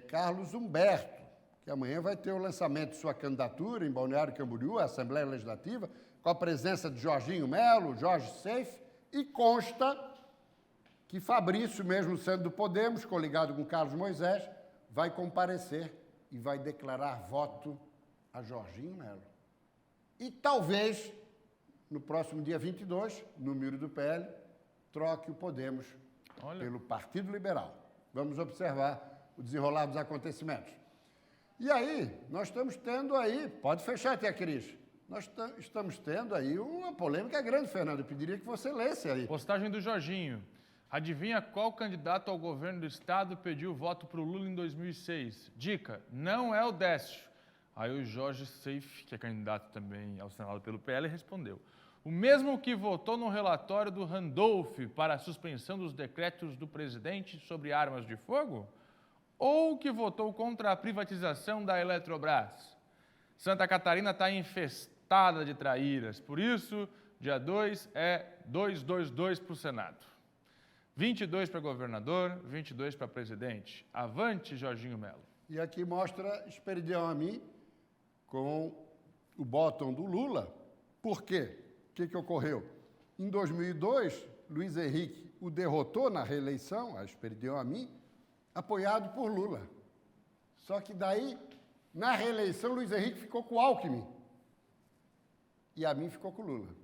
Carlos Humberto, que amanhã vai ter o lançamento de sua candidatura em Balneário Camboriú, à Assembleia Legislativa, com a presença de Jorginho Melo, Jorge Seife, e consta que Fabrício, mesmo sendo do Podemos, coligado com Carlos Moisés, vai comparecer e vai declarar voto a Jorginho Melo. E talvez, no próximo dia 22, número do PL, troque o Podemos pelo Partido Liberal. Vamos observar o desenrolar dos acontecimentos. E aí, nós estamos tendo aí, pode fechar, Tia Cris, nós estamos tendo aí uma polêmica grande, Fernando. Eu pediria que você lesse aí. Postagem do Jorginho. Adivinha qual candidato ao governo do estado pediu voto para o Lula em 2006? Dica, não é o Décio. Aí o Jorge Seif, que é candidato também ao Senado pelo PL, respondeu. O mesmo que votou no relatório do Randolph para a suspensão dos decretos do presidente sobre armas de fogo? Ou que votou contra a privatização da Eletrobras? Santa Catarina está infestada de traíras, por isso, dia 2 é 222 para o Senado. 22 para governador, 22 para presidente. Avante, Jorginho Melo. E aqui mostra Esperidião Amin com o bottom do Lula. Por quê? O que ocorreu? Em 2002, Luiz Henrique o derrotou na reeleição, a Esperidião Amin, apoiado por Lula. Só que daí, na reeleição, Luiz Henrique ficou com o Alckmin. E Amin ficou com o Lula.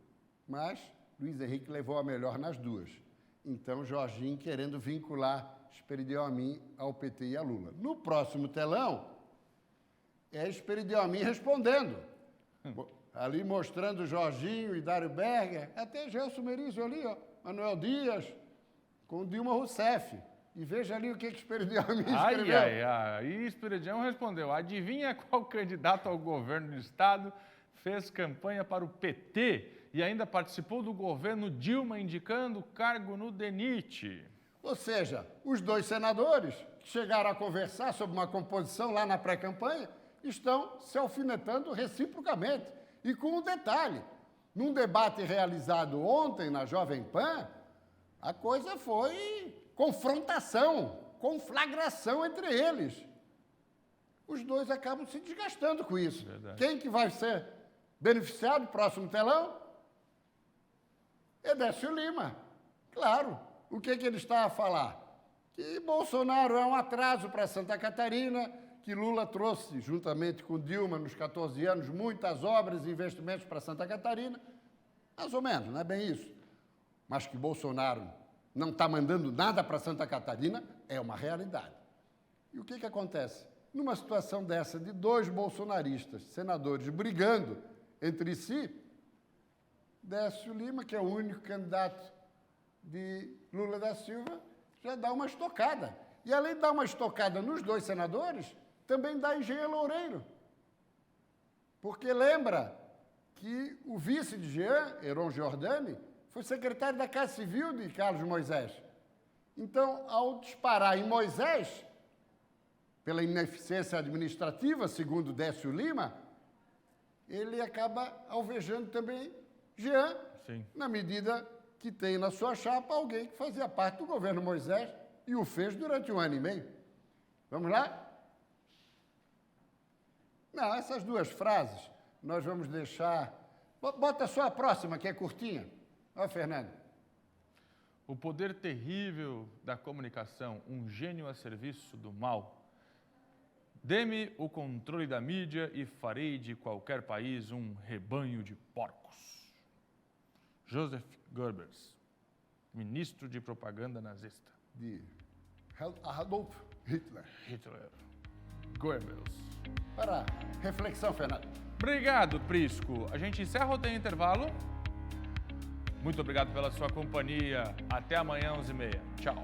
Mas Luiz Henrique levou a melhor nas duas. Então, Jorginho querendo vincular Esperidião Amin ao PT e a Lula. No próximo telão, é Esperidião Amin respondendo. Ali mostrando Jorginho e Dário Berger, até Gelson Merizio ali, ó, Manuel Dias, com Dilma Rousseff. E veja ali o que Esperidião Amin escreveu. E Esperidião respondeu, adivinha qual candidato ao governo do estado fez campanha para o PT e ainda participou do governo Dilma indicando cargo no DENIT? Ou seja, os dois senadores que chegaram a conversar sobre uma composição lá na pré-campanha estão se alfinetando reciprocamente. E com um detalhe, num debate realizado ontem na Jovem Pan, a coisa foi confrontação, conflagração entre eles. Os dois acabam se desgastando com isso. Verdade. Quem que vai ser beneficiado no próximo telão? É Décio Lima. Claro. O que ele está a falar? Que Bolsonaro é um atraso para Santa Catarina, que Lula trouxe, juntamente com Dilma, nos 14 anos, muitas obras e investimentos para Santa Catarina. Mais ou menos, não é bem isso. Mas que Bolsonaro não está mandando nada para Santa Catarina é uma realidade. E o que acontece? Numa situação dessa, de dois bolsonaristas, senadores, brigando entre si, Décio Lima, que é o único candidato de Lula da Silva, já dá uma estocada. E além de dar uma estocada nos dois senadores, também dá em Jean Loureiro. Porque lembra que o vice de Jean, Heron Giordani, foi secretário da Casa Civil de Carlos Moisés. Então, ao disparar em Moisés, pela ineficiência administrativa, segundo Décio Lima, ele acaba alvejando também Jean, Sim. na medida que tem na sua chapa alguém que fazia parte do governo Moisés e o fez durante 1 ano e meio. Vamos lá? Não, essas duas frases nós vamos deixar... Bota só a próxima, que é curtinha. Ó, Fernando. O poder terrível da comunicação, um gênio a serviço do mal. Dê-me o controle da mídia e farei de qualquer país um rebanho de porcos. Joseph Goebbels, ministro de propaganda nazista. De Adolf Hitler. Goebbels. Para reflexão, Fernando. Obrigado, Prisco. A gente encerra ou tem intervalo? Muito obrigado pela sua companhia. Até amanhã, 11h30. Tchau.